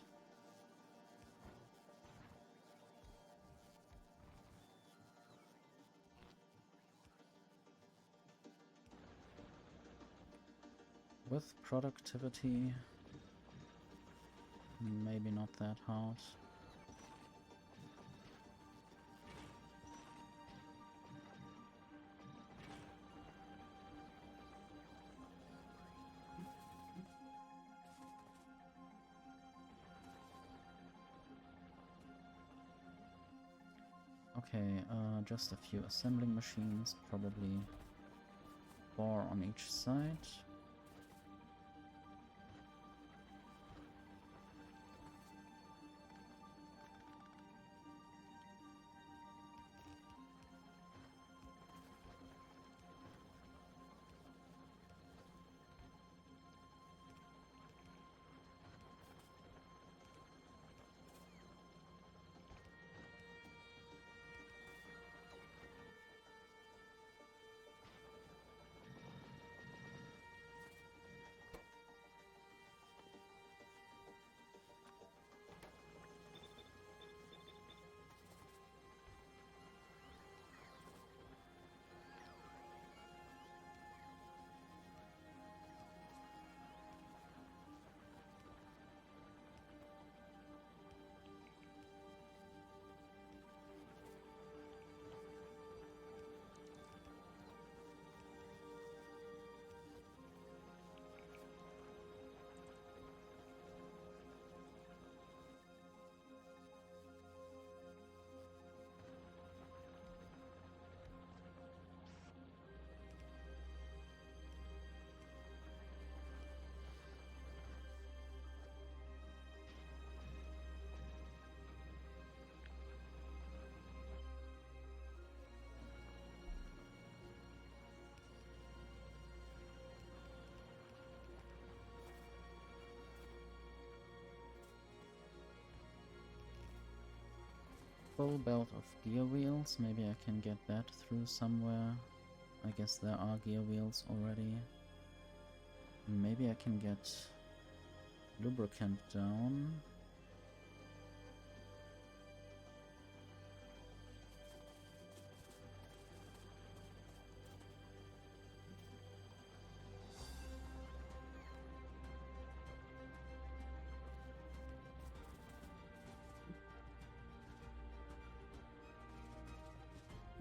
Speaker 1: With productivity, maybe not that hard. Okay, just a few assembling machines, probably 4 on each side. full belt of gear wheels. Maybe I can get that through somewhere. I guess there are gear wheels already. Maybe I can get lubricant down.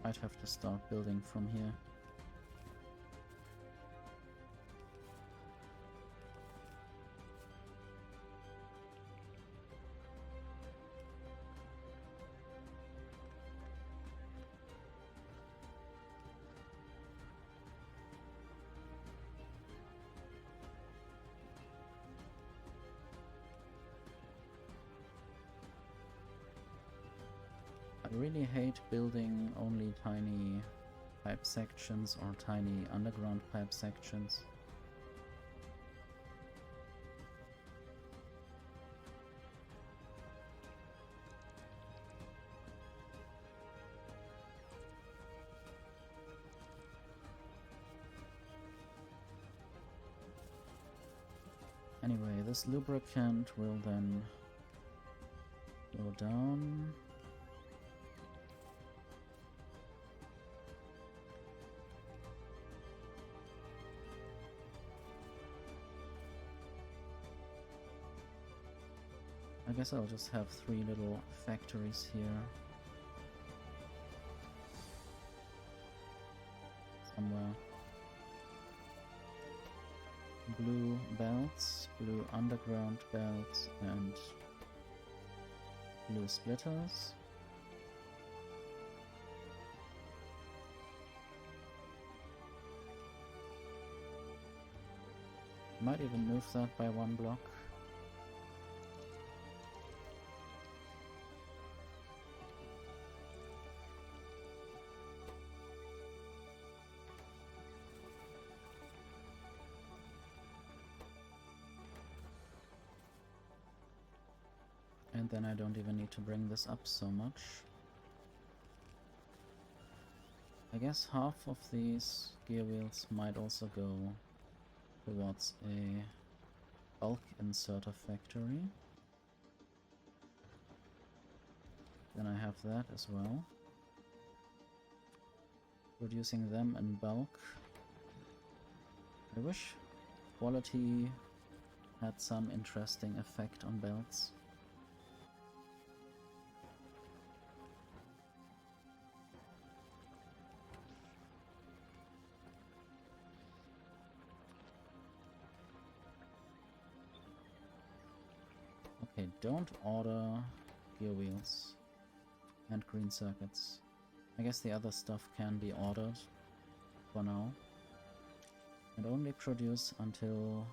Speaker 1: Might have to start building from here. I really hate building only tiny pipe sections or tiny underground pipe sections. Anyway, this lubricant will then go down. I guess I'll just have 3 little factories here. Somewhere. Blue belts, blue underground belts, and blue splitters. Might even move that by 1 block. And then I don't even need to bring this up so much. I guess half of these gear wheels might also go towards a bulk inserter factory. Then I have that as well. Producing them in bulk. I wish quality had some interesting effect on belts. Okay, don't order gear wheels and green circuits. I guess the other stuff can be ordered for now. And only produce until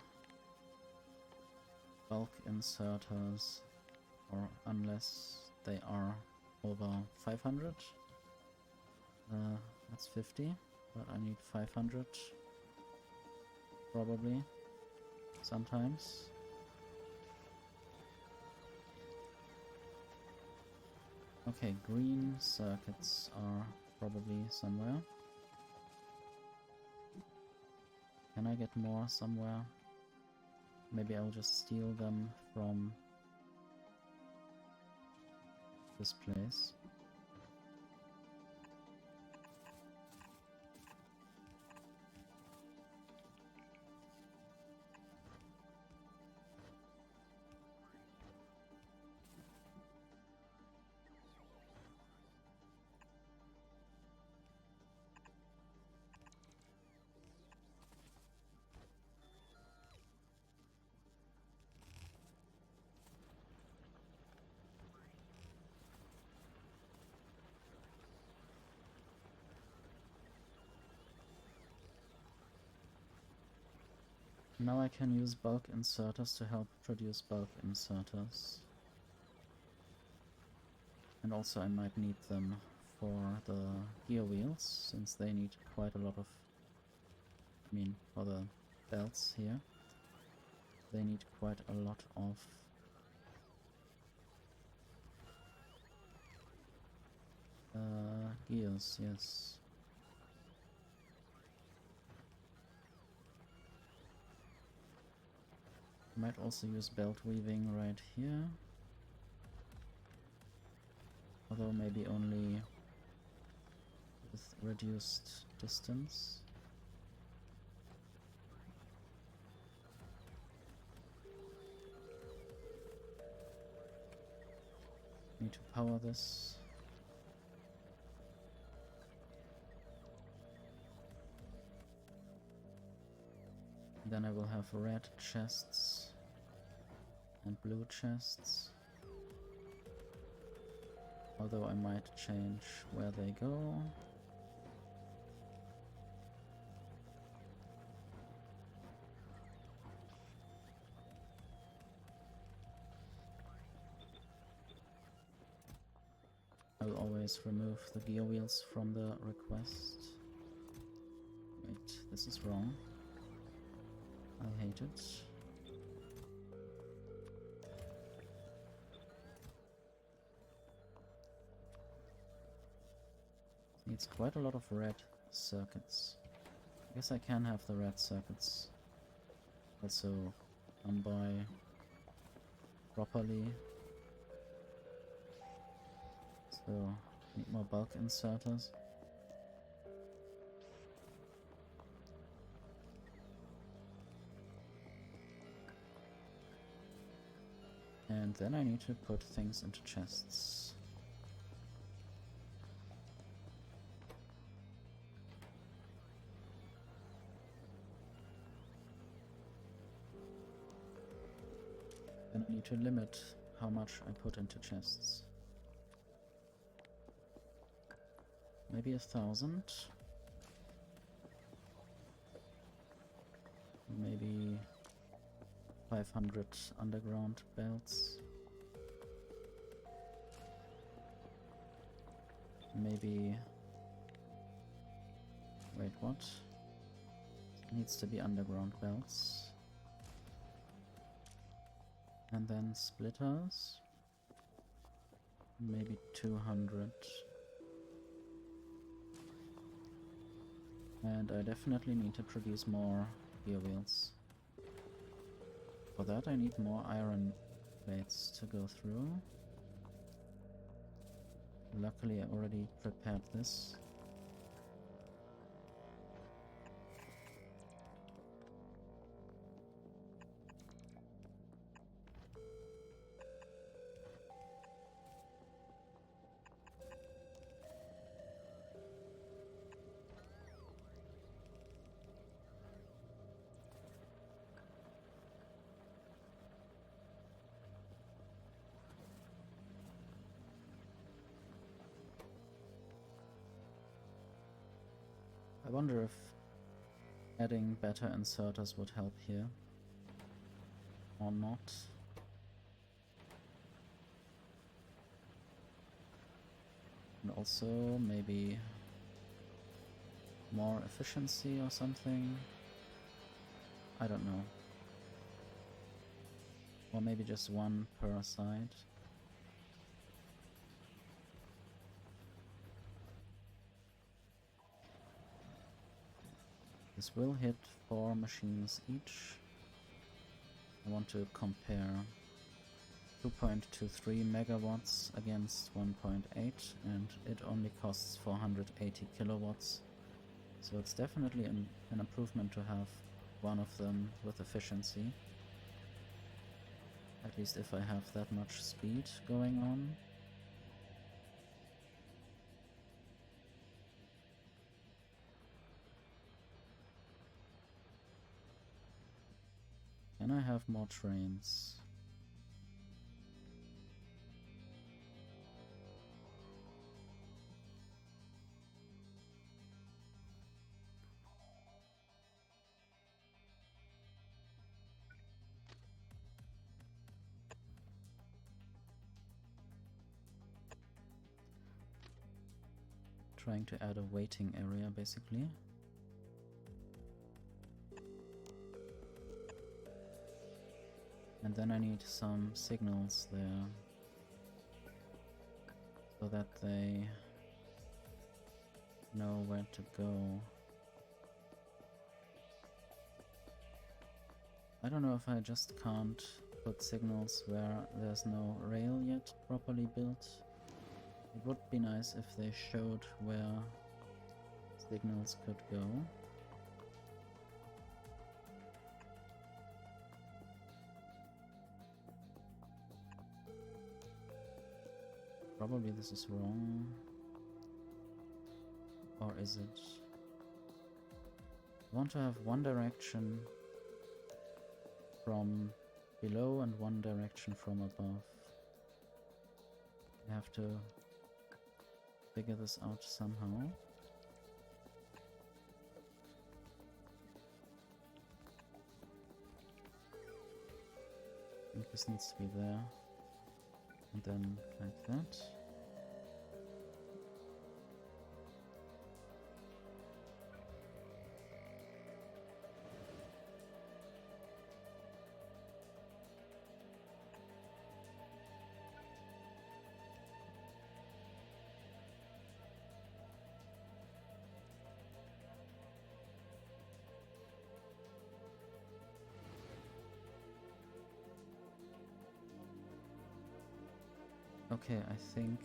Speaker 1: bulk inserters, or unless they are over 500. That's 50, but I need 500 probably sometimes. Okay, green circuits are probably somewhere. Can I get more somewhere? Maybe I'll just steal them from this place. Now I can use bulk inserters to help produce bulk inserters. And also I might need them for the gear wheels, since they need quite a lot of... I mean, for the belts here. They need quite a lot of Gears, yes. Might also use belt weaving right here. Although maybe only with reduced distance. Need to power this. Then I will have red chests and blue chests. Although I might change where they go. I will always remove the gear wheels from the request. Wait, this is wrong. I hate it. Needs quite a lot of red circuits. I guess I can have the red circuits also by properly. So, need more bulk inserters. And then I need to put things into chests. Then I need to limit how much I put into chests. Maybe 1,000. Maybe 500 underground belts. Maybe... Wait, what? Needs to be underground belts. And then splitters. Maybe 200. And I definitely need to produce more gear wheels. For that I need more iron plates to go through. Luckily I already prepared this. I wonder if adding better inserters would help here or not. And also maybe more efficiency or something. I don't know. Or maybe just one per side. This will hit 4 machines each. I want to compare 2.23 megawatts against 1.8, and it only costs 480 kilowatts. So it's definitely an improvement to have one of them with efficiency. At least if I have that much speed going on. Can I have more trains? Trying to add a waiting area basically. And then I need some signals there so that they know where to go. I don't know if I just can't put signals where there's no rail yet properly built. It would be nice if they showed where signals could go. Probably this is wrong. Or is it? I want to have one direction from below and one direction from above. I have to figure this out somehow. I think this needs to be there. And then like that. Okay, I think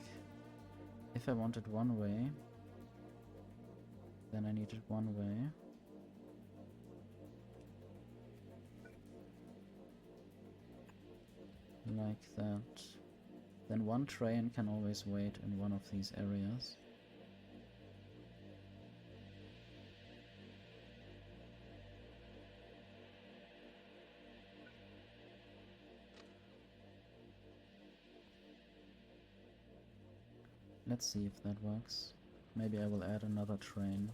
Speaker 1: if I wanted one way, then I needed one way. Like that. Then one train can always wait in one of these areas. Let's see if that works. Maybe I will add another train.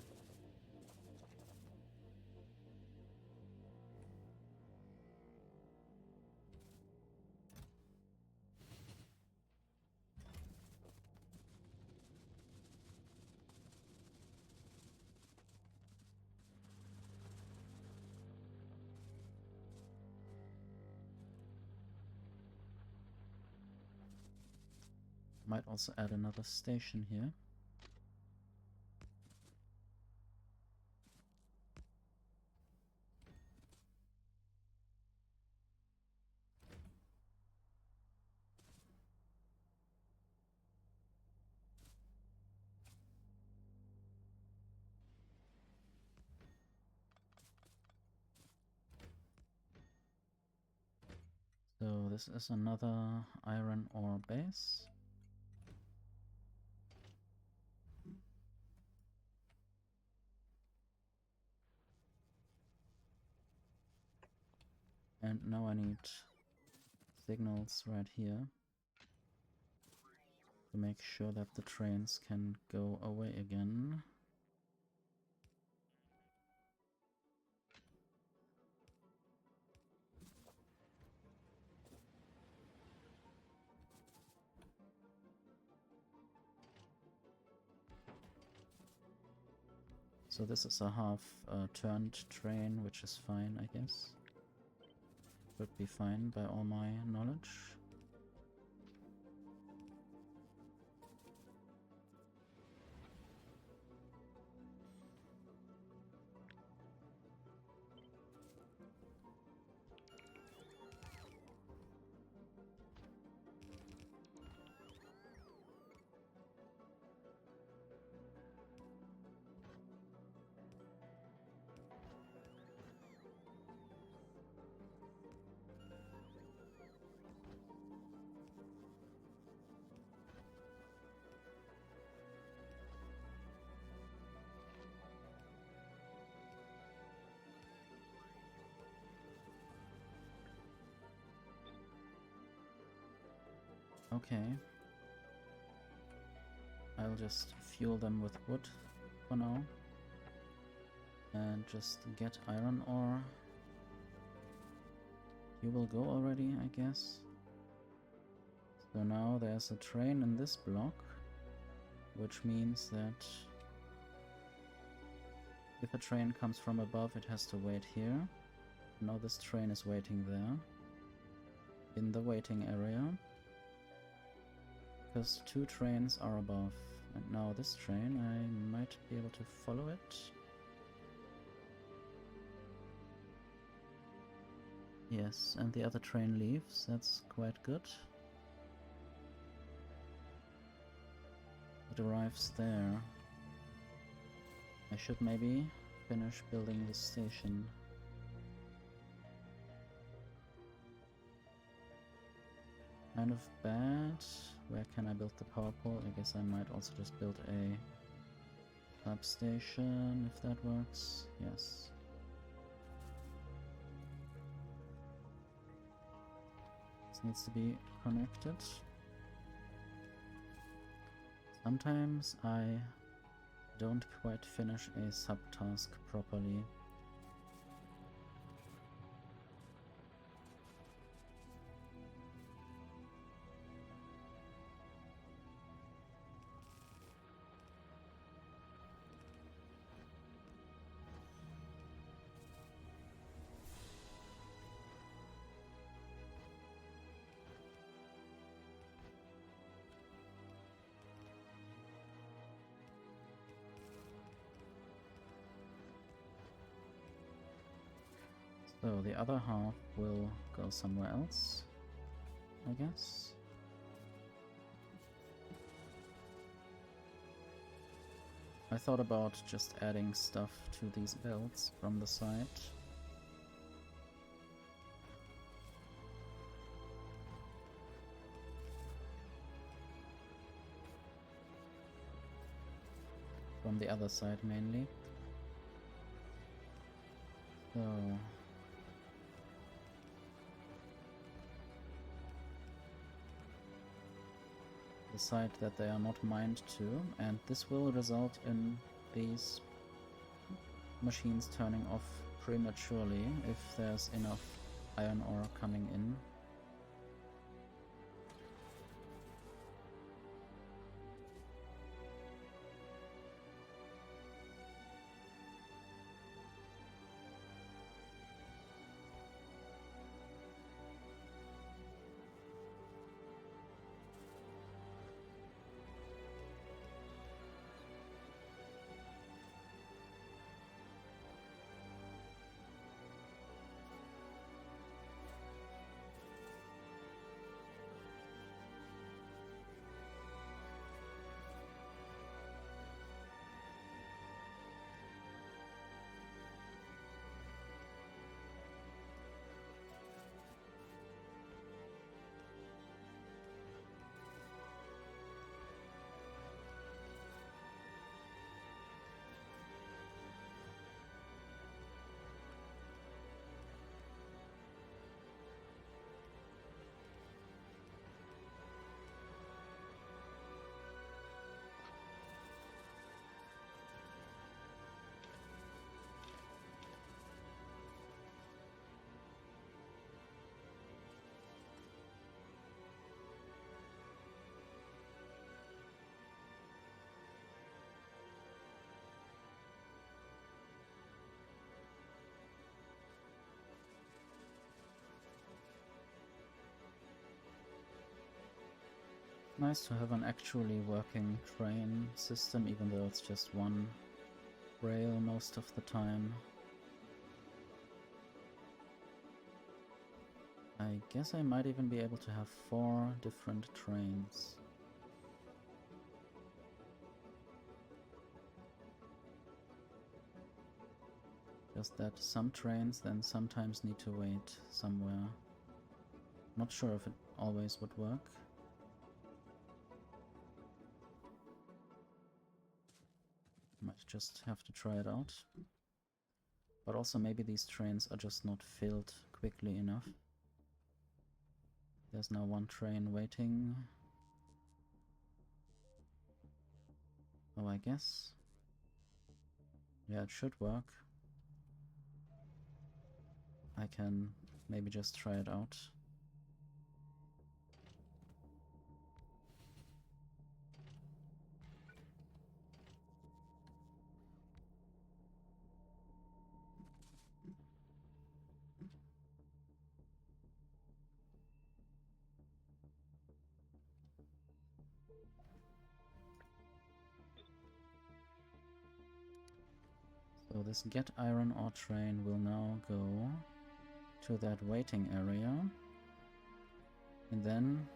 Speaker 1: Might also add another station here. So this is another iron ore base. And now I need signals right here to make sure that the trains can go away again. So this is a half turned train, which is fine, I guess. Would be fine by all my knowledge. Okay. I'll just fuel them with wood for now. And just get iron ore. You will go already, I guess. So now there's a train in this block, which means that if a train comes from above, it has to wait here. Now this train is waiting there, in the waiting area, because two trains are above, And now this train, I might be able to follow it. Yes, and the other train leaves. That's quite good. It arrives there. I should maybe finish building the station. Kind of bad. Where can I build the power pole? I guess I might also just build a substation if that works. Yes. This needs to be connected. Sometimes I don't quite finish a subtask properly. So the other half will go somewhere else, I guess. I thought about just adding stuff to these belts from the side. From the other side mainly. So the side that they are not mined to, and this will result in these machines turning off prematurely if there's enough iron ore coming in. Nice to have an actually working train system, even though it's just one rail most of the time. I guess I might even be able to have 4 different trains. Just that some trains then sometimes need to wait somewhere. Not sure if it always would work. Might just have to try it out. But also maybe these trains are just not filled quickly enough. There's now 1 train waiting. Oh, I guess. Yeah, it should work. I can maybe just try it out. this get iron ore train will now go to that waiting area. And then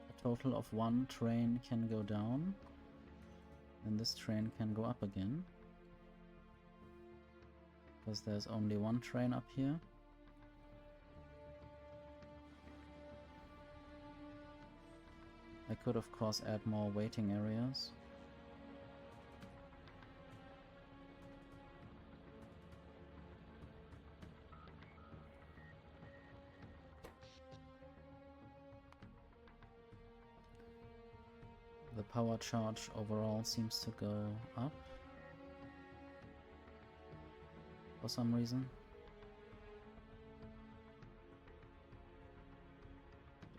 Speaker 1: a total of 1 train can go down. And this train can go up again. Because there's only 1 train up here. I could of course add more waiting areas. The power charge overall seems to go up for some reason.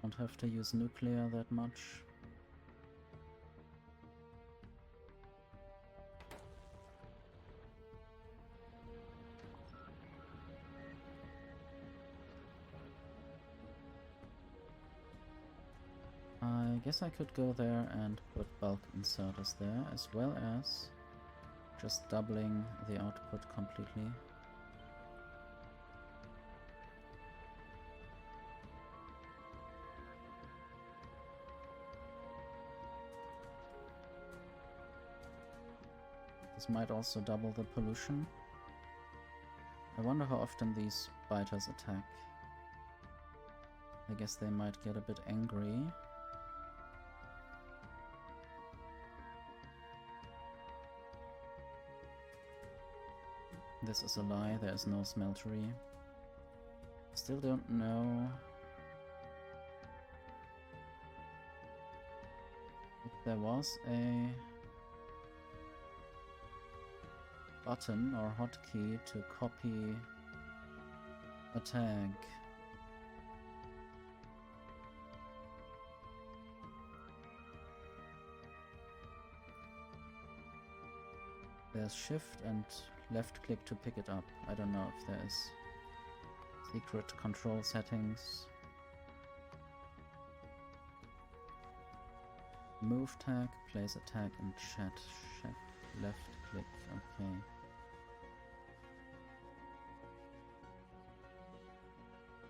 Speaker 1: Don't have to use nuclear that much. I guess I could go there and put bulk inserters there, as well as just doubling the output completely. This might also double the pollution. I wonder how often these biters attack. I guess they might get a bit angry. This is a lie, there is no smeltery. Still don't know if there was a button or hotkey to copy a tag. There's shift and left click to pick it up. I don't know if there's secret control settings. Move tag, place a tag in chat. Shift, left click, okay.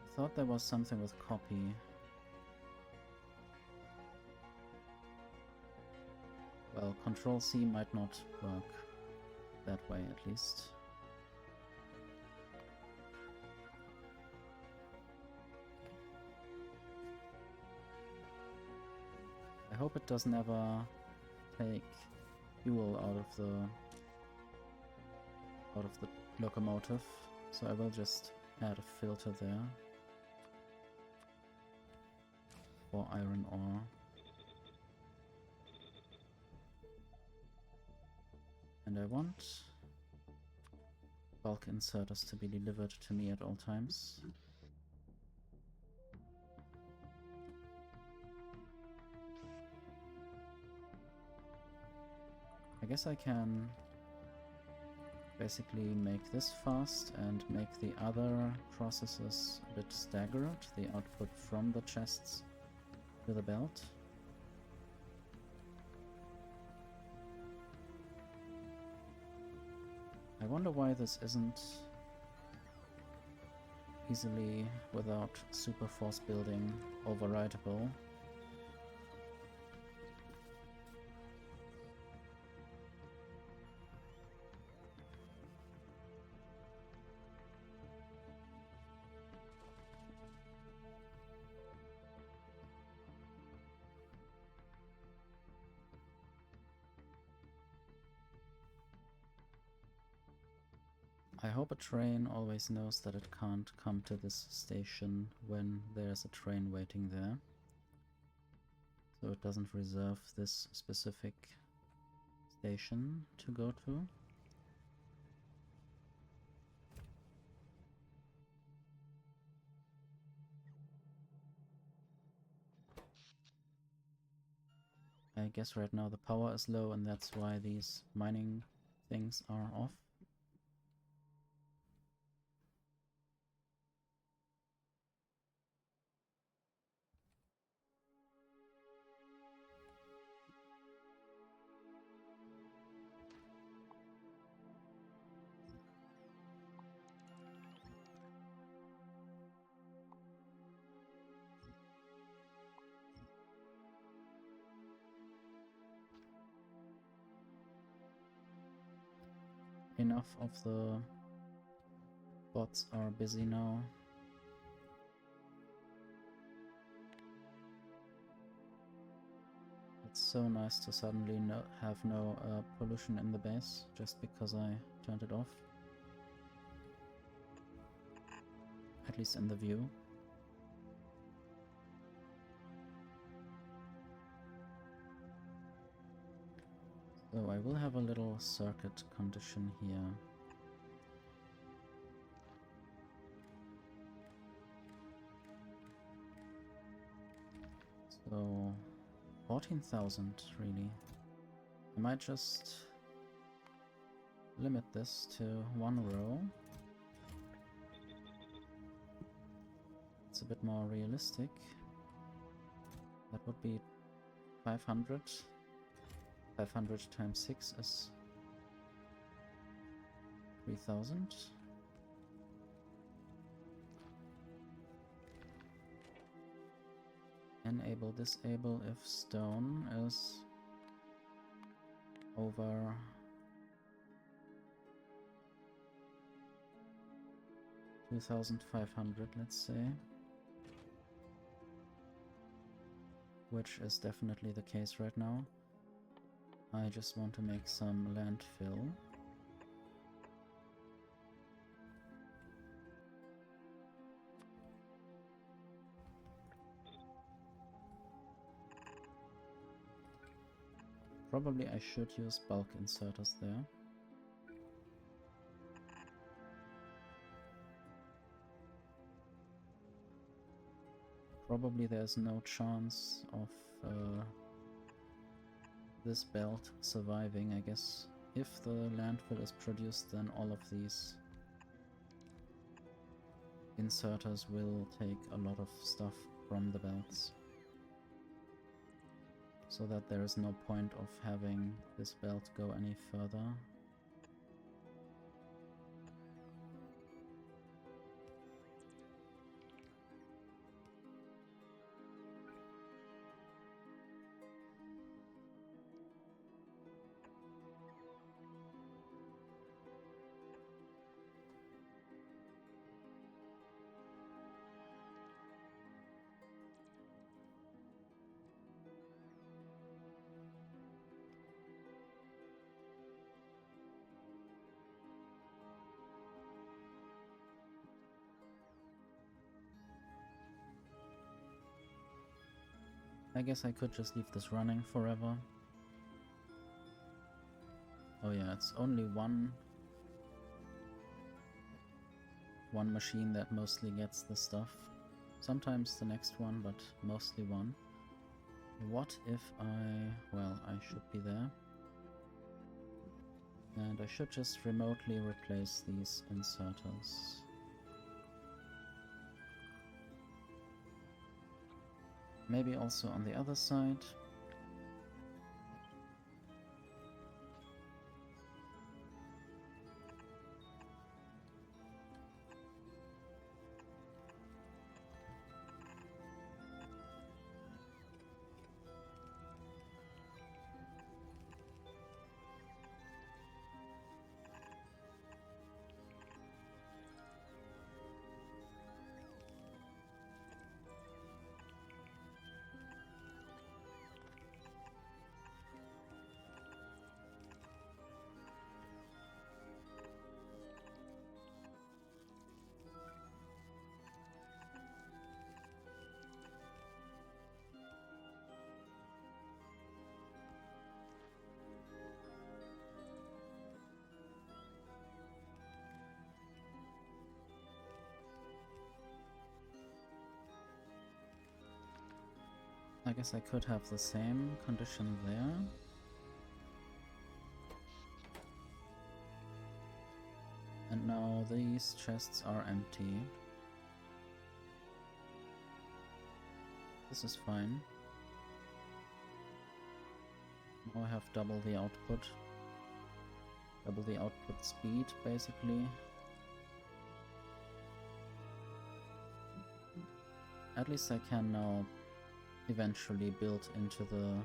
Speaker 1: I thought there was something with copy. Well, Control C might not work that way, at least. I hope it doesn't ever take fuel out of the locomotive, so I will just add a filter there for iron ore. And I want bulk inserters to be delivered to me at all times. I guess I can basically make this fast and make the other processes a bit staggered, the output from the chests to the belt. I wonder why this isn't easily, without super force building, overwritable. I hope a train always knows that it can't come to this station when there's a train waiting there. So it doesn't reserve this specific station to go to. I guess right now the power is low and that's why these mining things are off. enough of the bots are busy now. It's so nice to suddenly have no pollution in the base, just because I turned it off. At least in the view. So I will have a little circuit condition here. So 14,000 really. I might just limit this to one row. It's a bit more realistic. That would be 500. 500 times 6 is 3,000. Enable, disable if stone is over 2,500, let's say. Which is definitely the case right now. I just want to make some landfill. Probably I should use bulk inserters there. Probably there's no chance of this belt surviving, I guess. If the landfill is produced, then all of these inserters will take a lot of stuff from the belts. So that there is no point of having this belt go any further. I guess I could just leave this running forever. Oh yeah, it's only one machine that mostly gets the stuff. Sometimes the next one, but mostly one. What if well, I should be there. And I should just remotely replace these inserters. Maybe also on the other side. I guess I could have the same condition there. And now these chests are empty. This is fine. Now I have double the output. Double the output speed, basically. At least I can now eventually build into the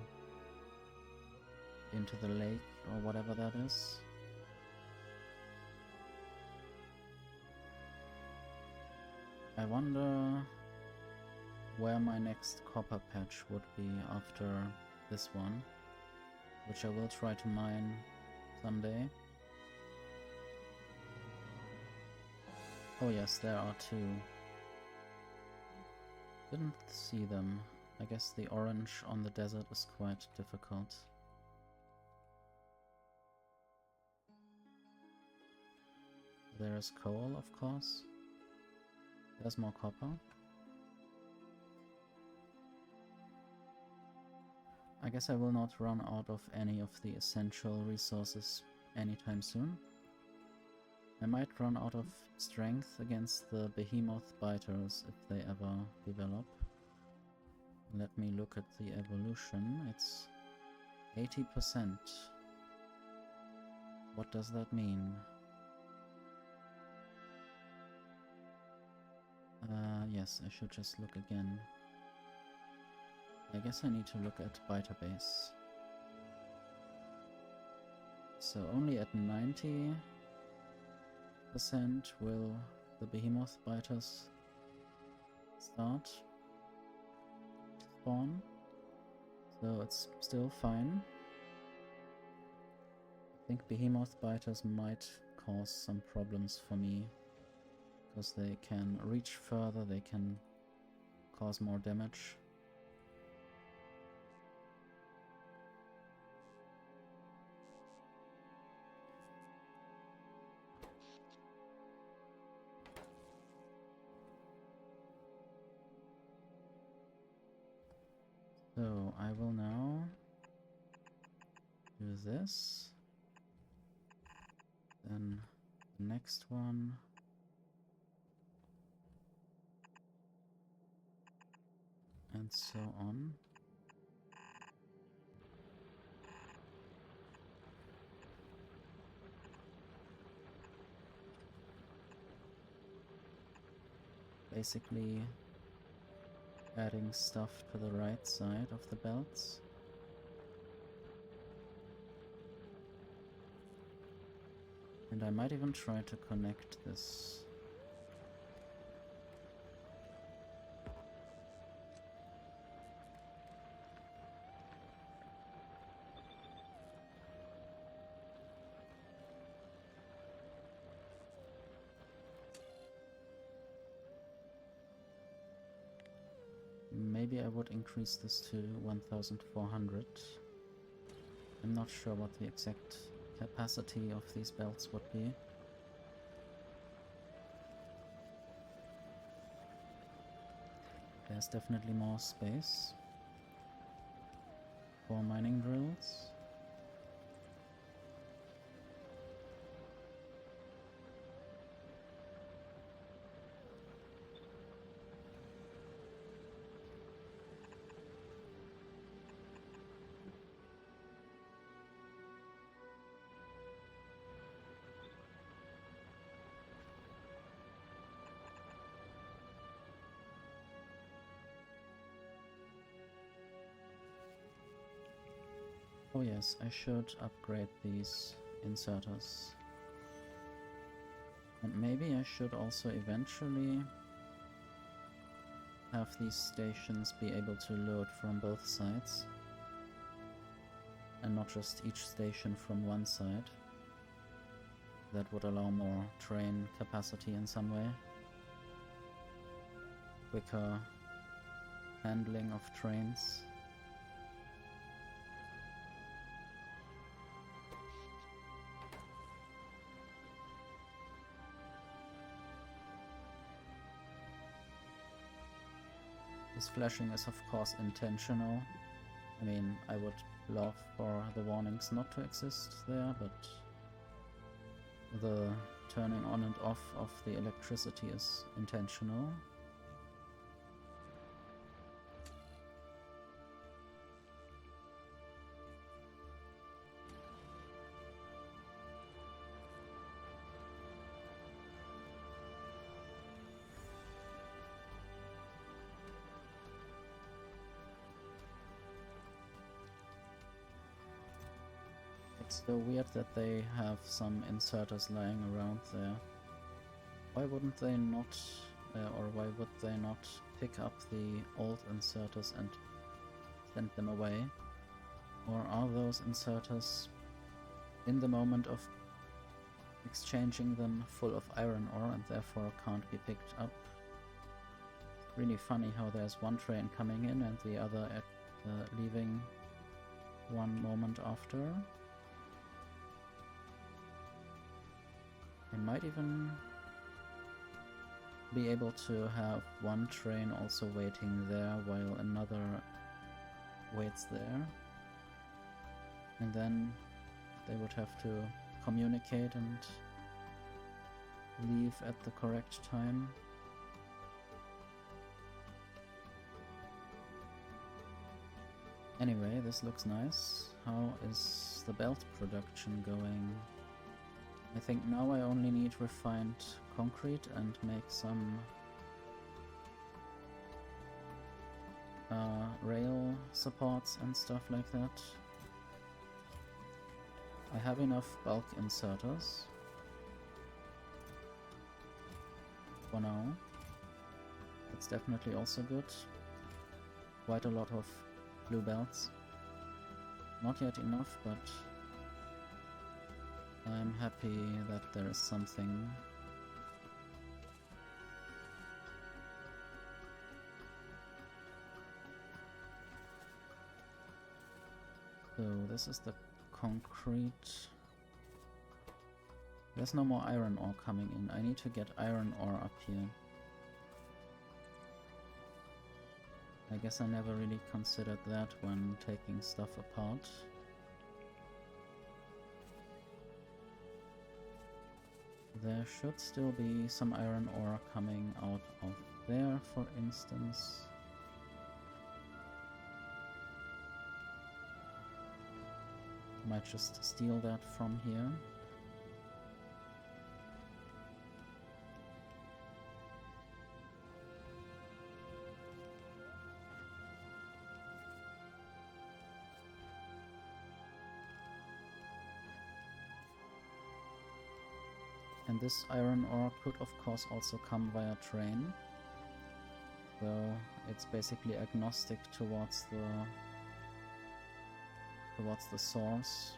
Speaker 1: lake or whatever that is. I wonder where my next copper patch would be after this one, which I will try to mine someday. Oh yes, there are two. Didn't see them. I guess the orange on the desert is quite difficult. There is coal, of course. There's more copper. I guess I will not run out of any of the essential resources anytime soon. I might run out of strength against the behemoth biters if they ever develop. Let me look at the evolution. It's 80%. What does that mean? Yes, I should just look again. I guess I need to look at biter base. So only at 90% will the behemoth biters start to spawn. So it's still fine. I think behemoth biters might cause some problems for me, because they can reach further, they can cause more damage. So I will now do this, then the next one, and so on. Basically adding stuff to the right side of the belts. And I might even try to connect this. Maybe I would increase this to 1400. I'm not sure what the exact capacity of these belts would be. There's definitely more space for mining drills. Oh yes, I should upgrade these inserters. And maybe I should also eventually have these stations be able to load from both sides, and not just each station from one side. That would allow more train capacity in some way. Quicker handling of trains. This flashing is of course intentional. I mean, I would love for the warnings not to exist there, but the turning on and off of the electricity is intentional. It's so weird that they have some inserters lying around there. Why wouldn't they not or why would they not pick up the old inserters and send them away? Or are those inserters in the moment of exchanging them full of iron ore and therefore can't be picked up? It's really funny how there's one train coming in and the other leaving one moment after. I might even be able to have one train also waiting there while another waits there. And then they would have to communicate and leave at the correct time. Anyway, this looks nice. How is the belt production going? I think now I only need refined concrete and make some rail supports and stuff like that. I have enough bulk inserters for now. That's definitely also good. Quite a lot of blue belts. Not yet enough, but I'm happy that there is something. So this is the concrete. There's no more iron ore coming in. I need to get iron ore up here. I guess I never really considered that when taking stuff apart. There should still be some iron ore coming out of there, for instance. Might just steal that from here. And this iron ore could of course also come via train. So it's basically agnostic towards the source.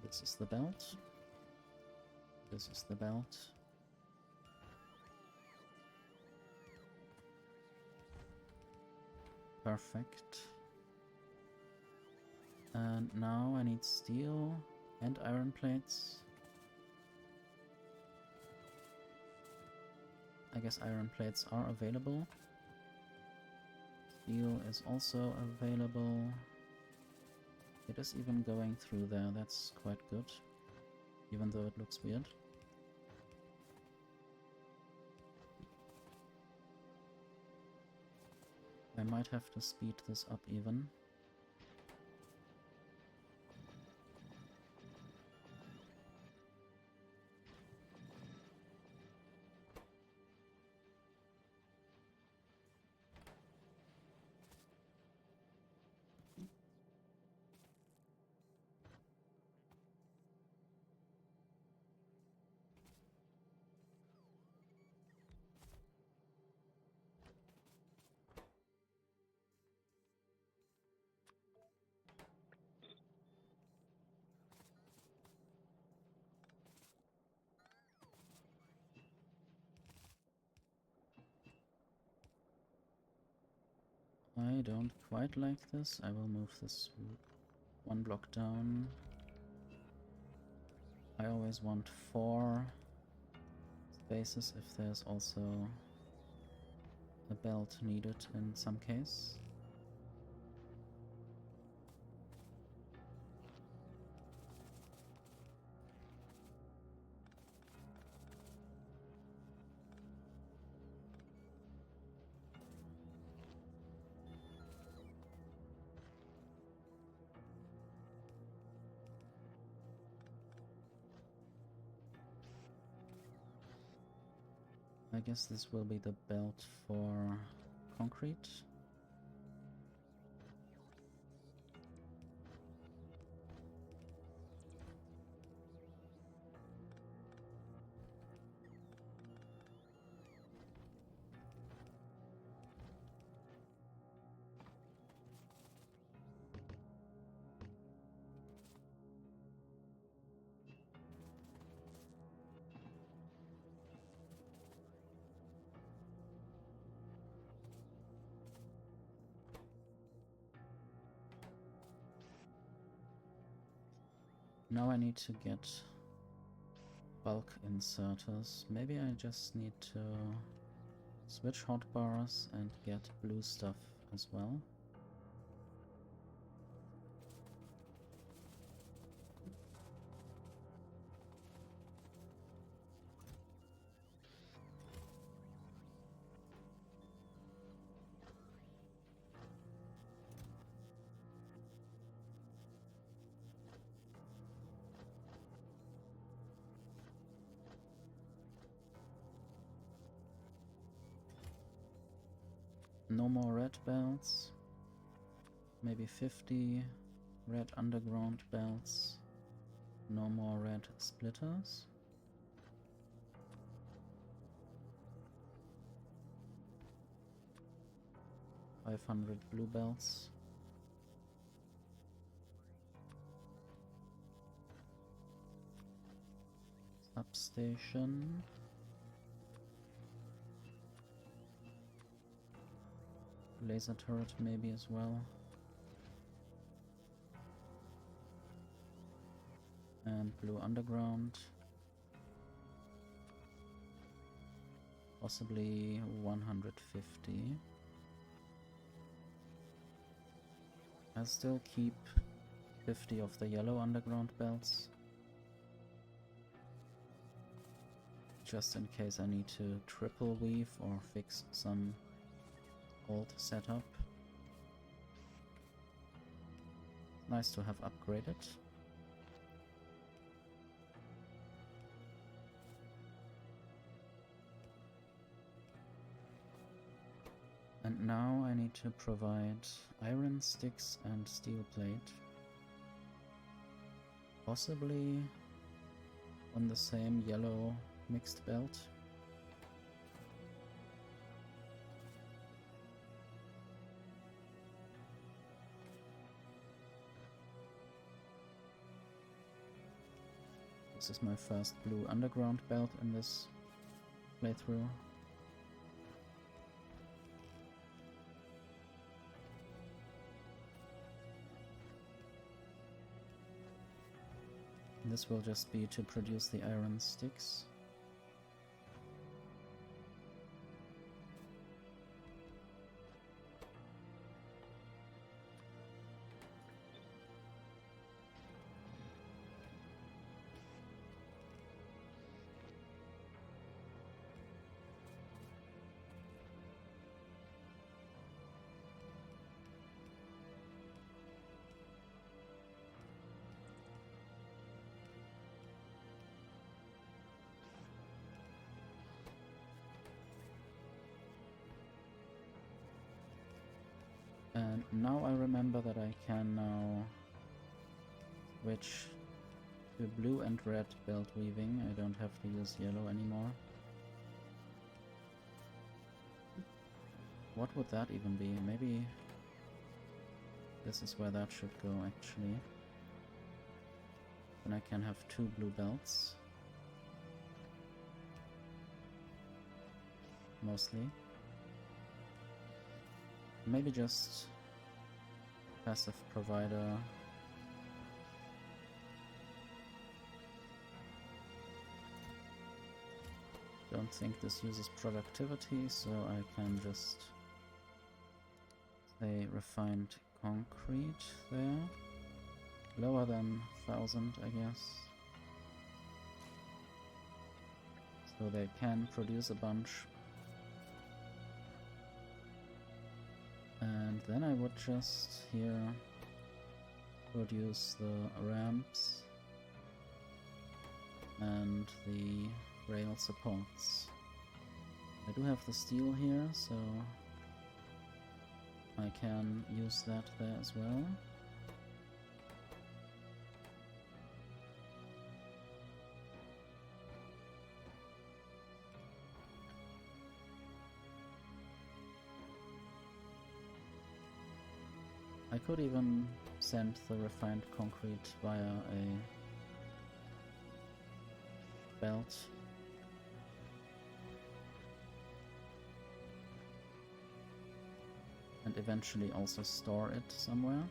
Speaker 1: This is the belt. This is the belt. Perfect. And now I need steel and iron plates. I guess iron plates are available. Steel is also available. It is even going through there, that's quite good, even though it looks weird. I might have to speed this up even. I don't quite like this. I will move this one block down. I always want 4 spaces if there's also a belt needed in some case. I guess this will be the belt for concrete. Now I need to get bulk inserters. Maybe I just need to switch hotbars and get blue stuff as well. No more red belts. Maybe 50 red underground belts. No more red splitters. $500 blue belts. Substation. Laser turret maybe as well. And blue underground. Possibly 150. I'll still keep 50 of the yellow underground belts. Just in case I need to triple weave or fix some old setup. Nice to have upgraded. And now I need to provide iron sticks and steel plate. Possibly on the same yellow mixed belt. This is my first blue underground belt in this playthrough. And this will just be to produce the iron sticks. And now I remember that I can now switch to blue and red belt weaving. I don't have to use yellow anymore. What would that even be? Maybe this is where that should go actually. Then I can have 2 blue belts. Mostly. Maybe just passive provider. Don't think this uses productivity, so I can just say refined concrete there. Lower than 1000, I guess. So they can produce a bunch. And then I would just here produce the ramps and the rail supports. I do have the steel here, so I can use that there as well. I could even send the refined concrete via a belt. And eventually also store it somewhere.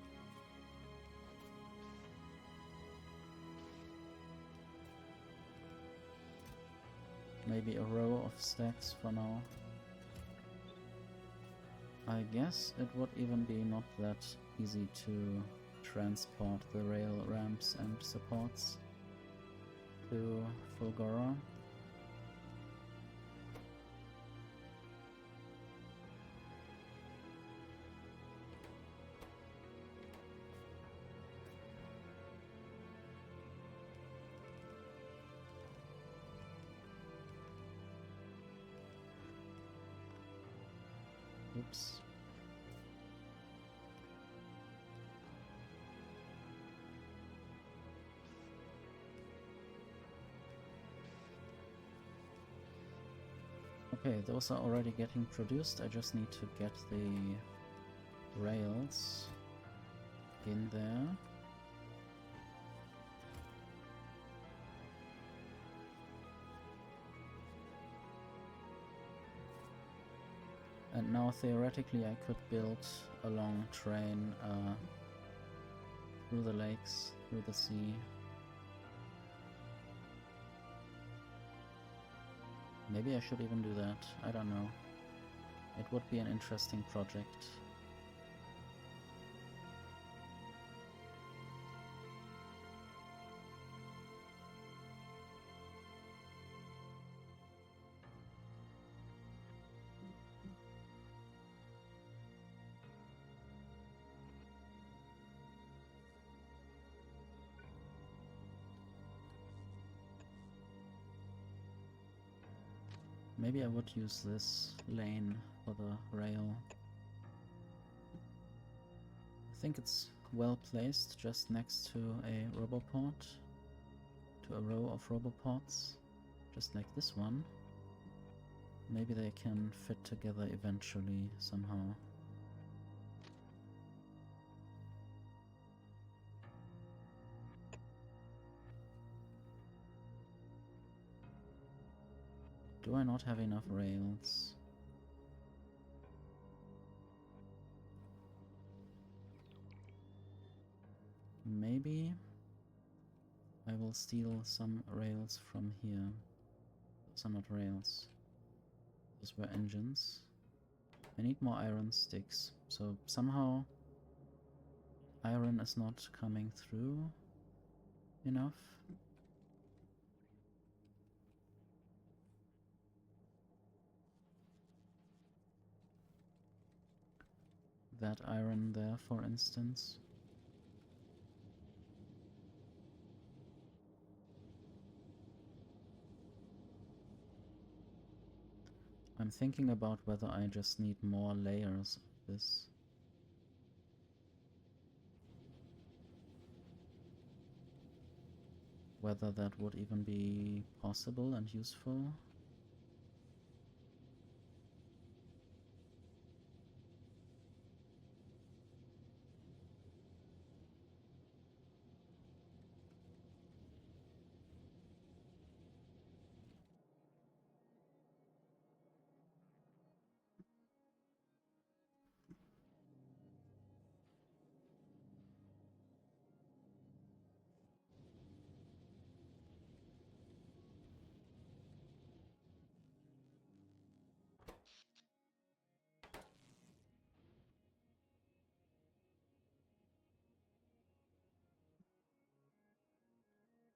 Speaker 1: Maybe a row of stacks for now. I guess it would even be not that easy to transport the rail ramps and supports to Fulgora. Oops. Okay, those are already getting produced. I just need to get the rails in there. And now theoretically I could build a long train through the lakes, through the sea. Maybe I should even do that, I don't know. It would be an interesting project. Maybe I would use this lane for the rail. I think it's well placed just next to a roboport, to a row of roboports, just like this one. Maybe they can fit together eventually somehow. Do I not have enough rails? Maybe I will steal some rails from here. Those are not rails. Those were engines. I need more iron sticks. So somehow iron is not coming through enough. That iron there, for instance. I'm thinking about whether I just need more layers of this. Whether that would even be possible and useful.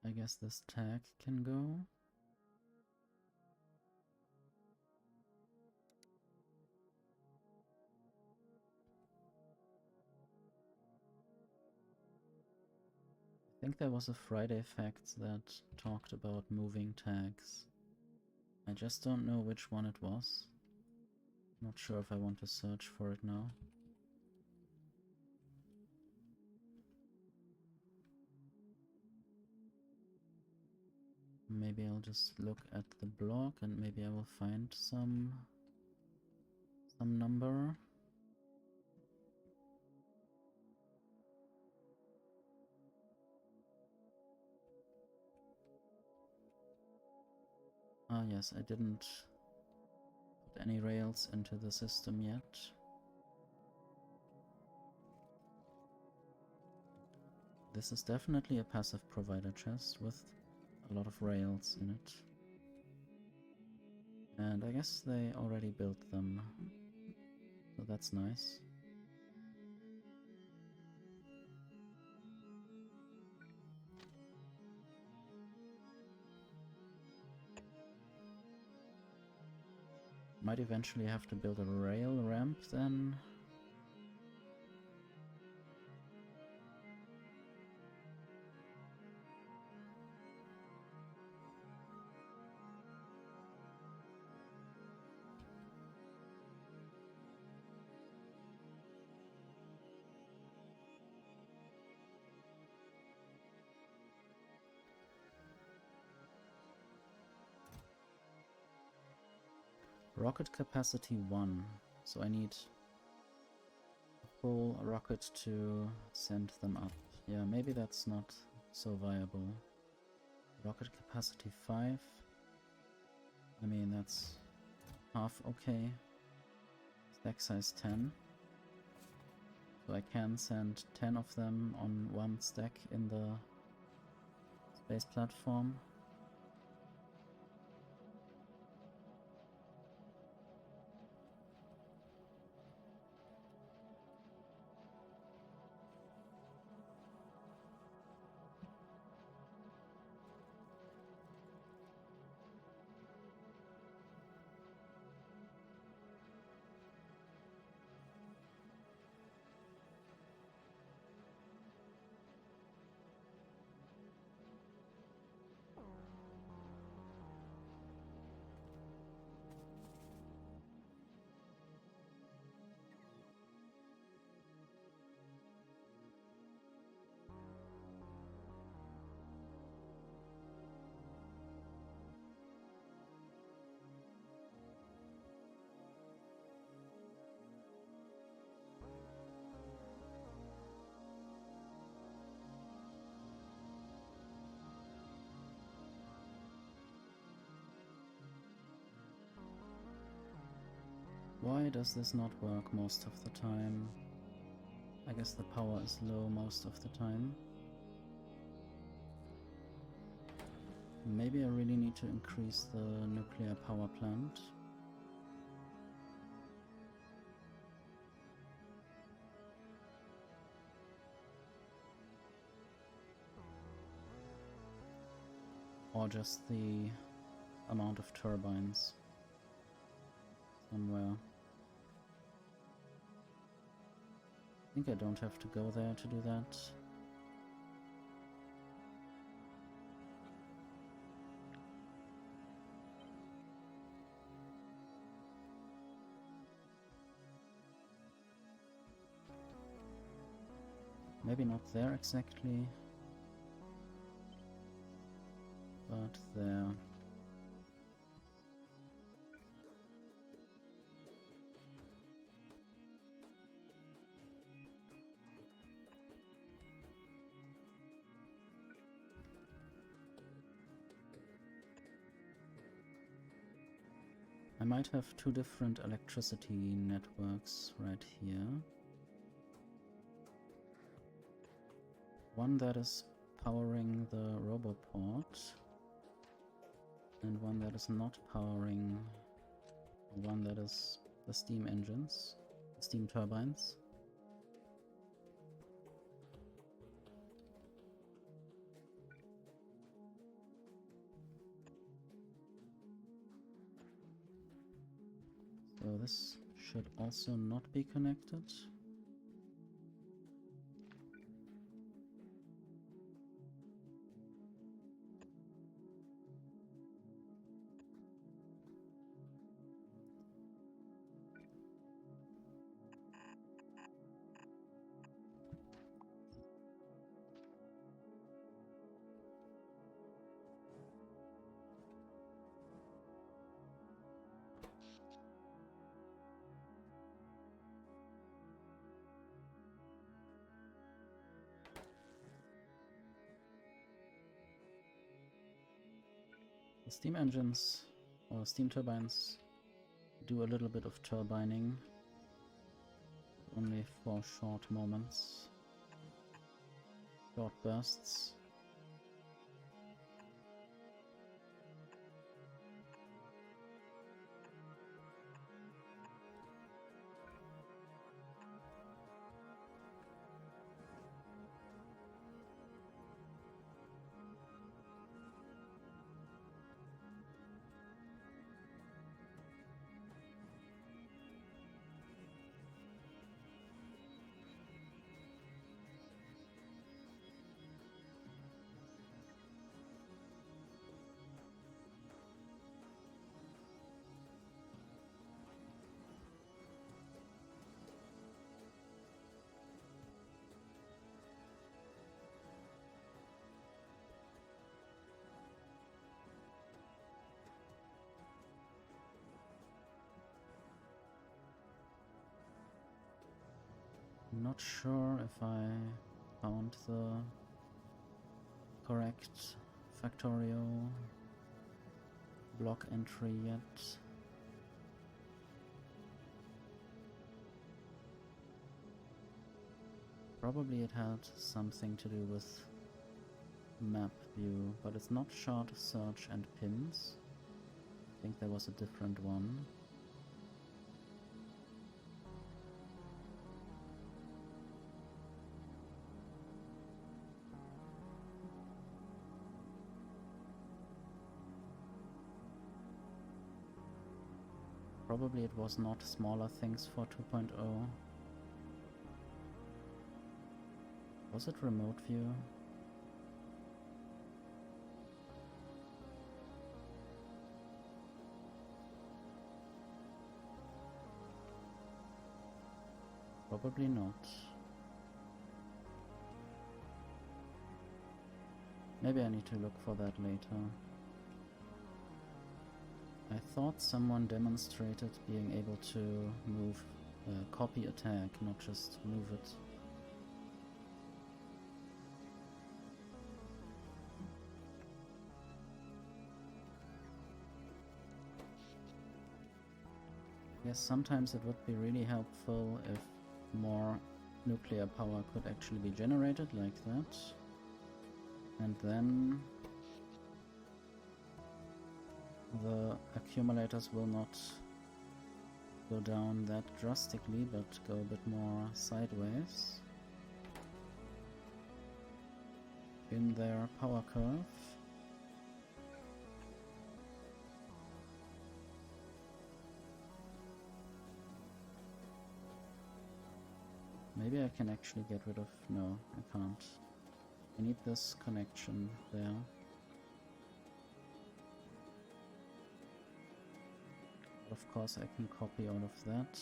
Speaker 1: I guess this tag can go. I think there was a Friday fact that talked about moving tags. I just don't know which one it was. Not sure if I want to search for it now. Maybe I'll just look at the blog and maybe I will find some number. Ah yes, I didn't put any rails into the system yet. This is definitely a passive provider chest with a lot of rails in it. And I guess they already built them, so that's nice. Might eventually have to build a rail ramp then. Rocket capacity 1, so I need a full rocket to send them up. Yeah, maybe that's not so viable. Rocket capacity 5. I mean, that's half okay. Stack size 10. So I can send 10 of them on one stack in the space platform. Why does this not work most of the time? I guess the power is low most of the time. Maybe I really need to increase the nuclear power plant. Or just the amount of turbines somewhere. I think I don't have to go there to do that. Maybe not there exactly, but there. I might have two different electricity networks right here. One that is powering the roboport, and one that is not powering, one that is the steam engines, the steam turbines. So this should also not be connected. steam engines or steam turbines do a little bit of turbining, only for short moments, short bursts. Not sure if I found the correct Factorio block entry yet. Probably it had something to do with map view, but it's not shard search and pins. I think there was a different one. Probably it was not smaller things for 2.0. Was it remote view? Probably not. Maybe I need to look for that later. I thought someone demonstrated being able to move copy a tag, not just move it. Yes, sometimes it would be really helpful if more nuclear power could actually be generated like that. And then the accumulators will not go down that drastically, but go a bit more sideways in their power curve. Maybe I can actually get rid of... no, I can't. I need this connection there. Of course I can copy all of that.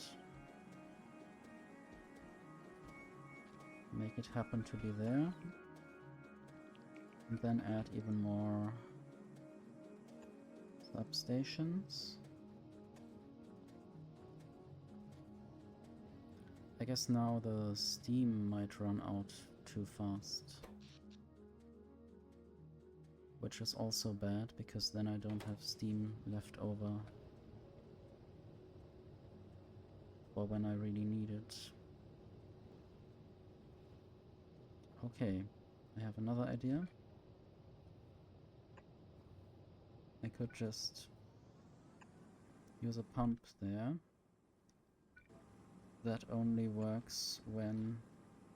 Speaker 1: Make it happen to be there. And then add even more substations. I guess now the steam might run out too fast. Which is also bad, because then I don't have steam left over for when I really need it. Okay, I have another idea. I could just use a pump there. That only works when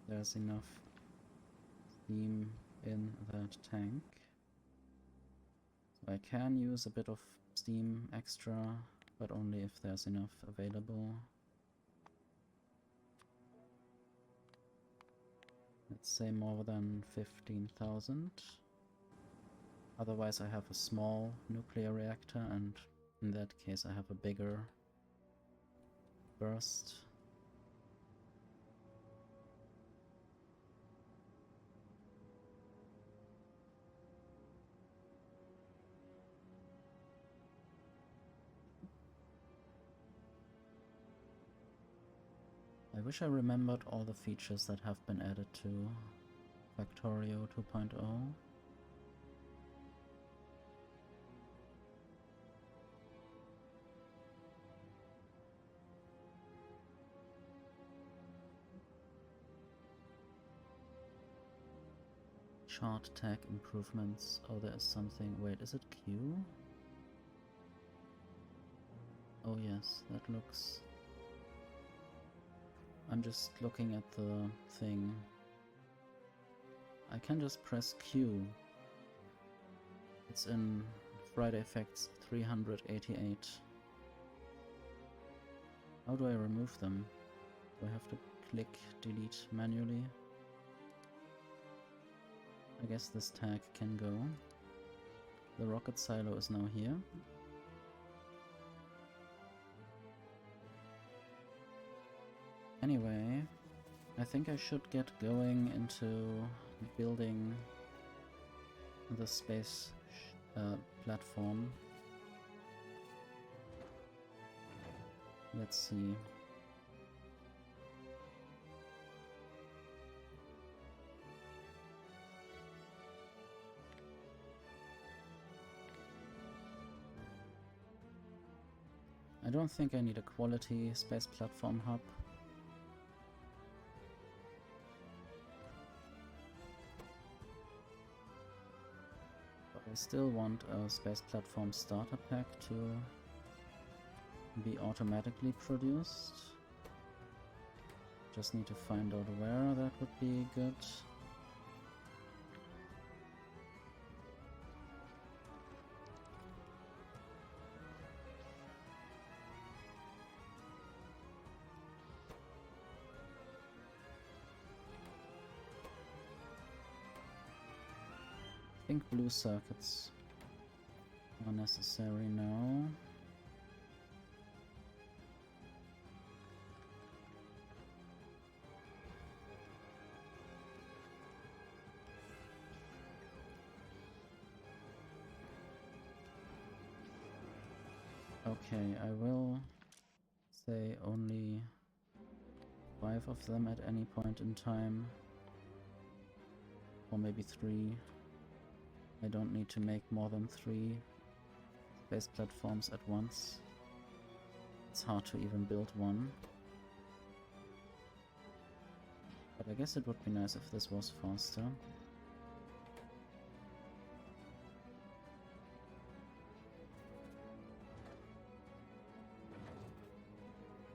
Speaker 1: there's enough steam in that tank. So I can use a bit of steam extra, but only if there's enough available. Let's say more than 15,000. Otherwise I have a small nuclear reactor, and in that case I have a bigger burst. I wish I remembered all the features that have been added to Factorio 2.0. Chart tag improvements. Oh, there is something. Wait, is it Q? Oh yes, that looks... I'm just looking at the thing. I can just press Q. It's in Friday Effects 388. How do I remove them? Do I have to click delete manually? I guess this tag can go. The rocket silo is now here. Anyway, I think I should get going into building the space platform. Let's see. I don't think I need a quality space platform hub. But I still want a space platform starter pack to be automatically produced. Just need to find out where that would be good. I think blue circuits are necessary now. Okay, I will say only 5 of them at any point in time. Or maybe 3. I don't need to make more than 3 space platforms at once. It's hard to even build one. But I guess it would be nice if this was faster.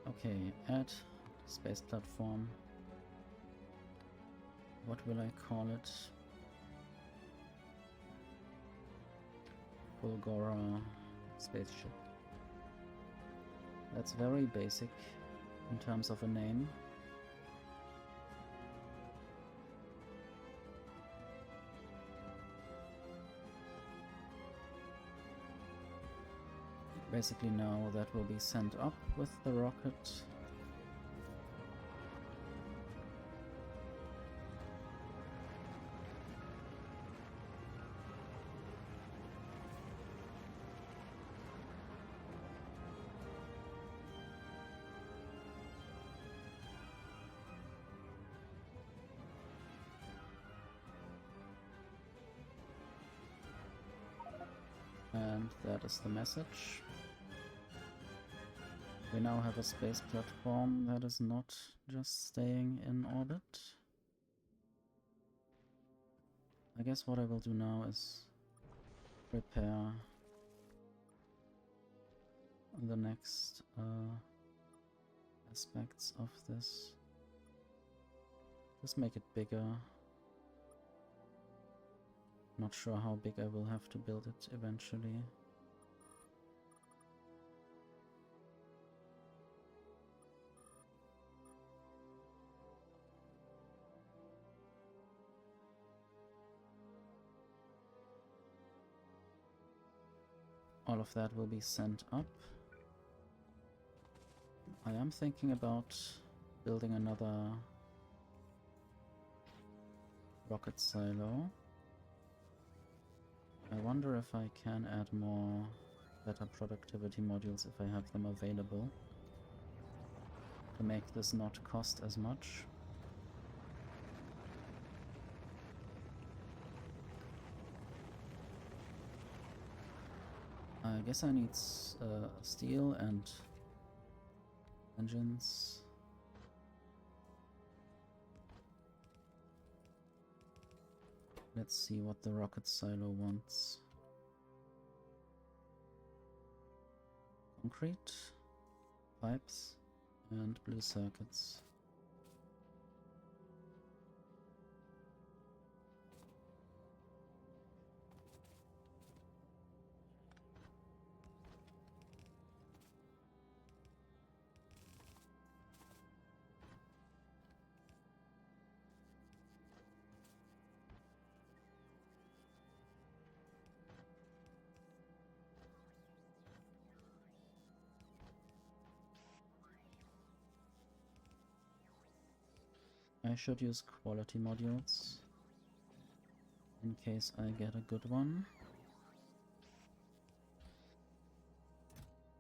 Speaker 1: Okay, add space platform. What will I call it? Fulgora spaceship. That's very basic in terms of a name. Basically now that will be sent up with the rocket. And that is the message. We now have a space platform that is not just staying in orbit. I guess what I will do now is prepare the next aspects of this. Just make it bigger. Not sure how big I will have to build it eventually. All of that will be sent up. I am thinking about building another rocket silo. I wonder if I can add more better productivity modules if I have them available to make this not cost as much. I guess I need steel and engines. Let's see what the rocket silo wants. Concrete, pipes, and blue circuits. I should use quality modules in case I get a good one.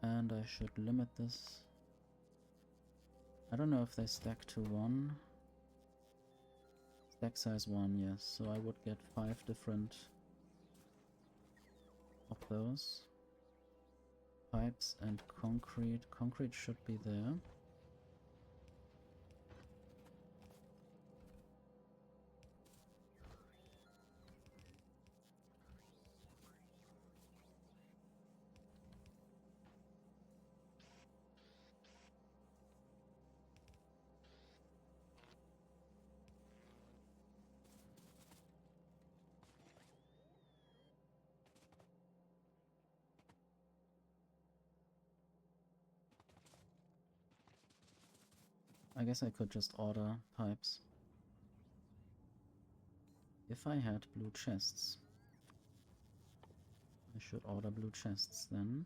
Speaker 1: And I should limit this. I don't know if they stack to 1. Stack size 1, yes. So I would get 5 different of those. Pipes and concrete. Concrete should be there. I guess I could just order pipes. If I had blue chests. I should order blue chests then.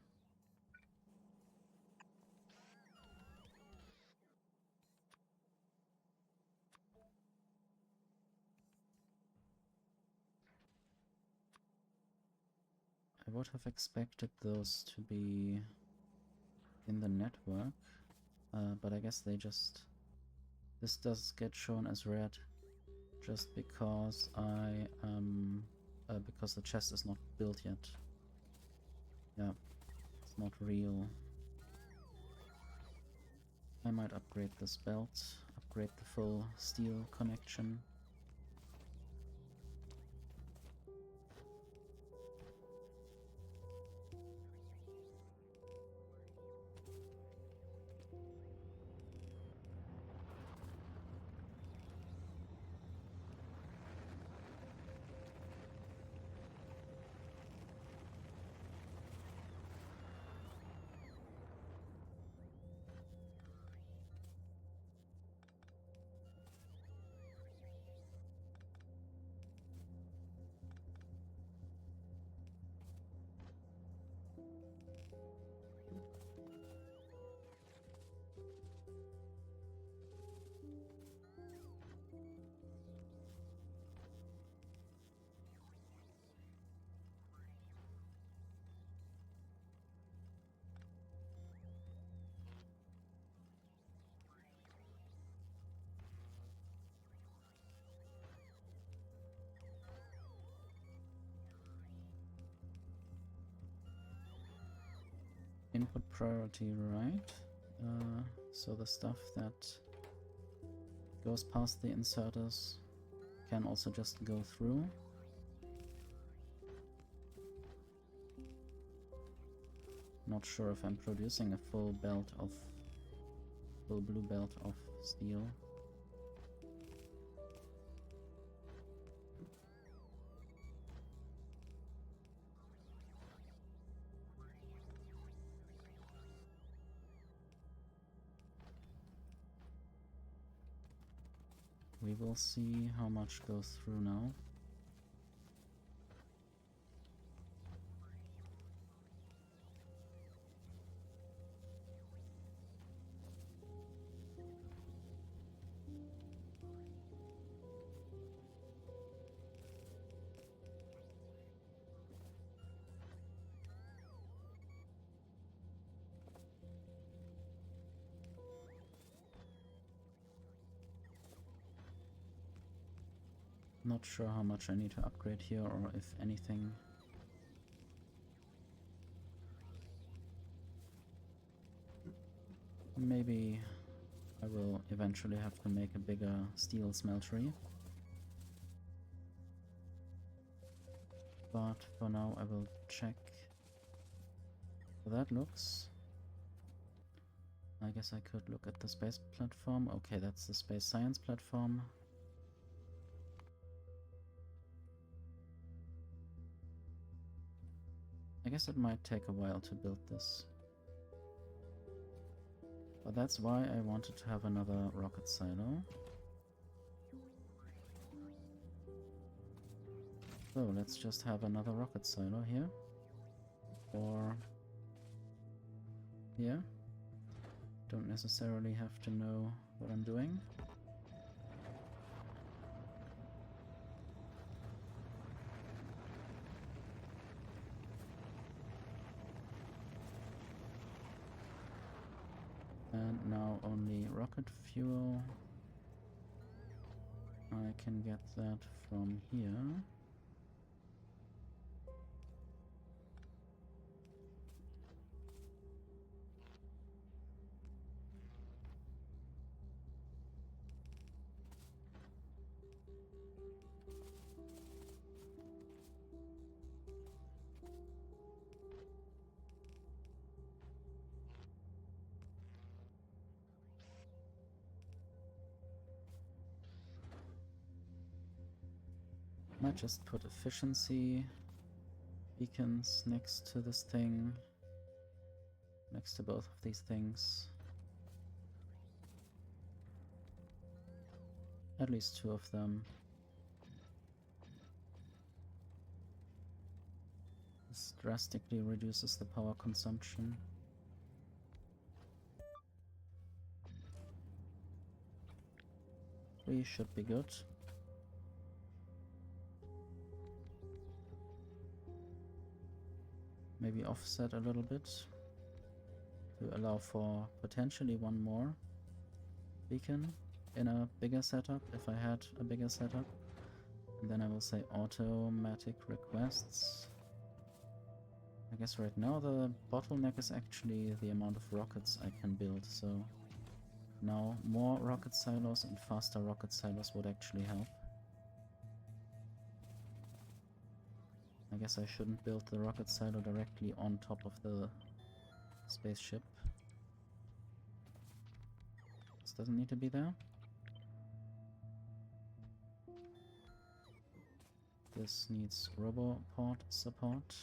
Speaker 1: I would have expected those to be in the network, but I guess they just... This does get shown as red just because because the chest is not built yet. Yeah, it's not real. I might upgrade this belt, upgrade the full steel connection. Input priority right. So the stuff that goes past the inserters can also just go through. Not sure if I'm producing a full blue belt of steel. We will see how much goes through now. Not sure how much I need to upgrade here, or if anything. Maybe I will eventually have to make a bigger steel smeltery. but for now I will check how that looks. I guess I could look at the space platform. Okay, that's the space science platform. I guess it might take a while to build this. But that's why I wanted to have another rocket silo. So let's just have another rocket silo here. Or here. Don't necessarily have to know what I'm doing. And now only rocket fuel. I can get that from here. Might just put efficiency beacons next to this thing, next to both of these things. At least two of them. This drastically reduces the power consumption. We should be good. Maybe offset a little bit to allow for potentially one more beacon in a bigger setup, if I had a bigger setup. And then I will say automatic requests. I guess right now the bottleneck is actually the amount of rockets I can build, so now more rocket silos and faster rocket silos would actually help. I guess I shouldn't build the rocket silo directly on top of the spaceship. This doesn't need to be there. This needs roboport support.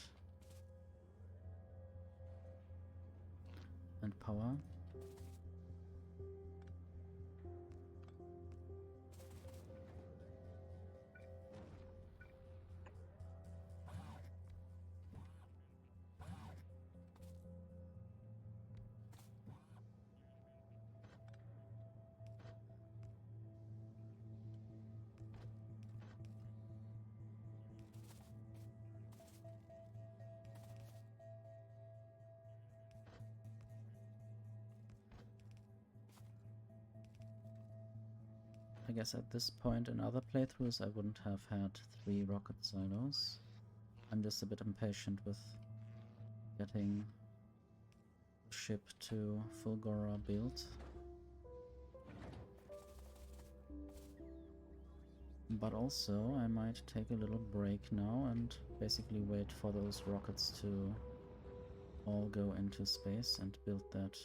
Speaker 1: And power. I guess at this point in other playthroughs I wouldn't have had 3 rocket silos. I'm just a bit impatient with getting the ship to Fulgora built. But also I might take a little break now and basically wait for those rockets to all go into space and build that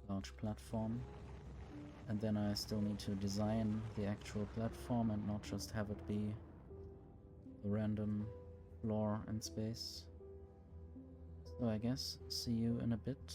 Speaker 1: large platform. And then I still need to design the actual platform and not just have it be a random floor in space. So I guess see you in a bit.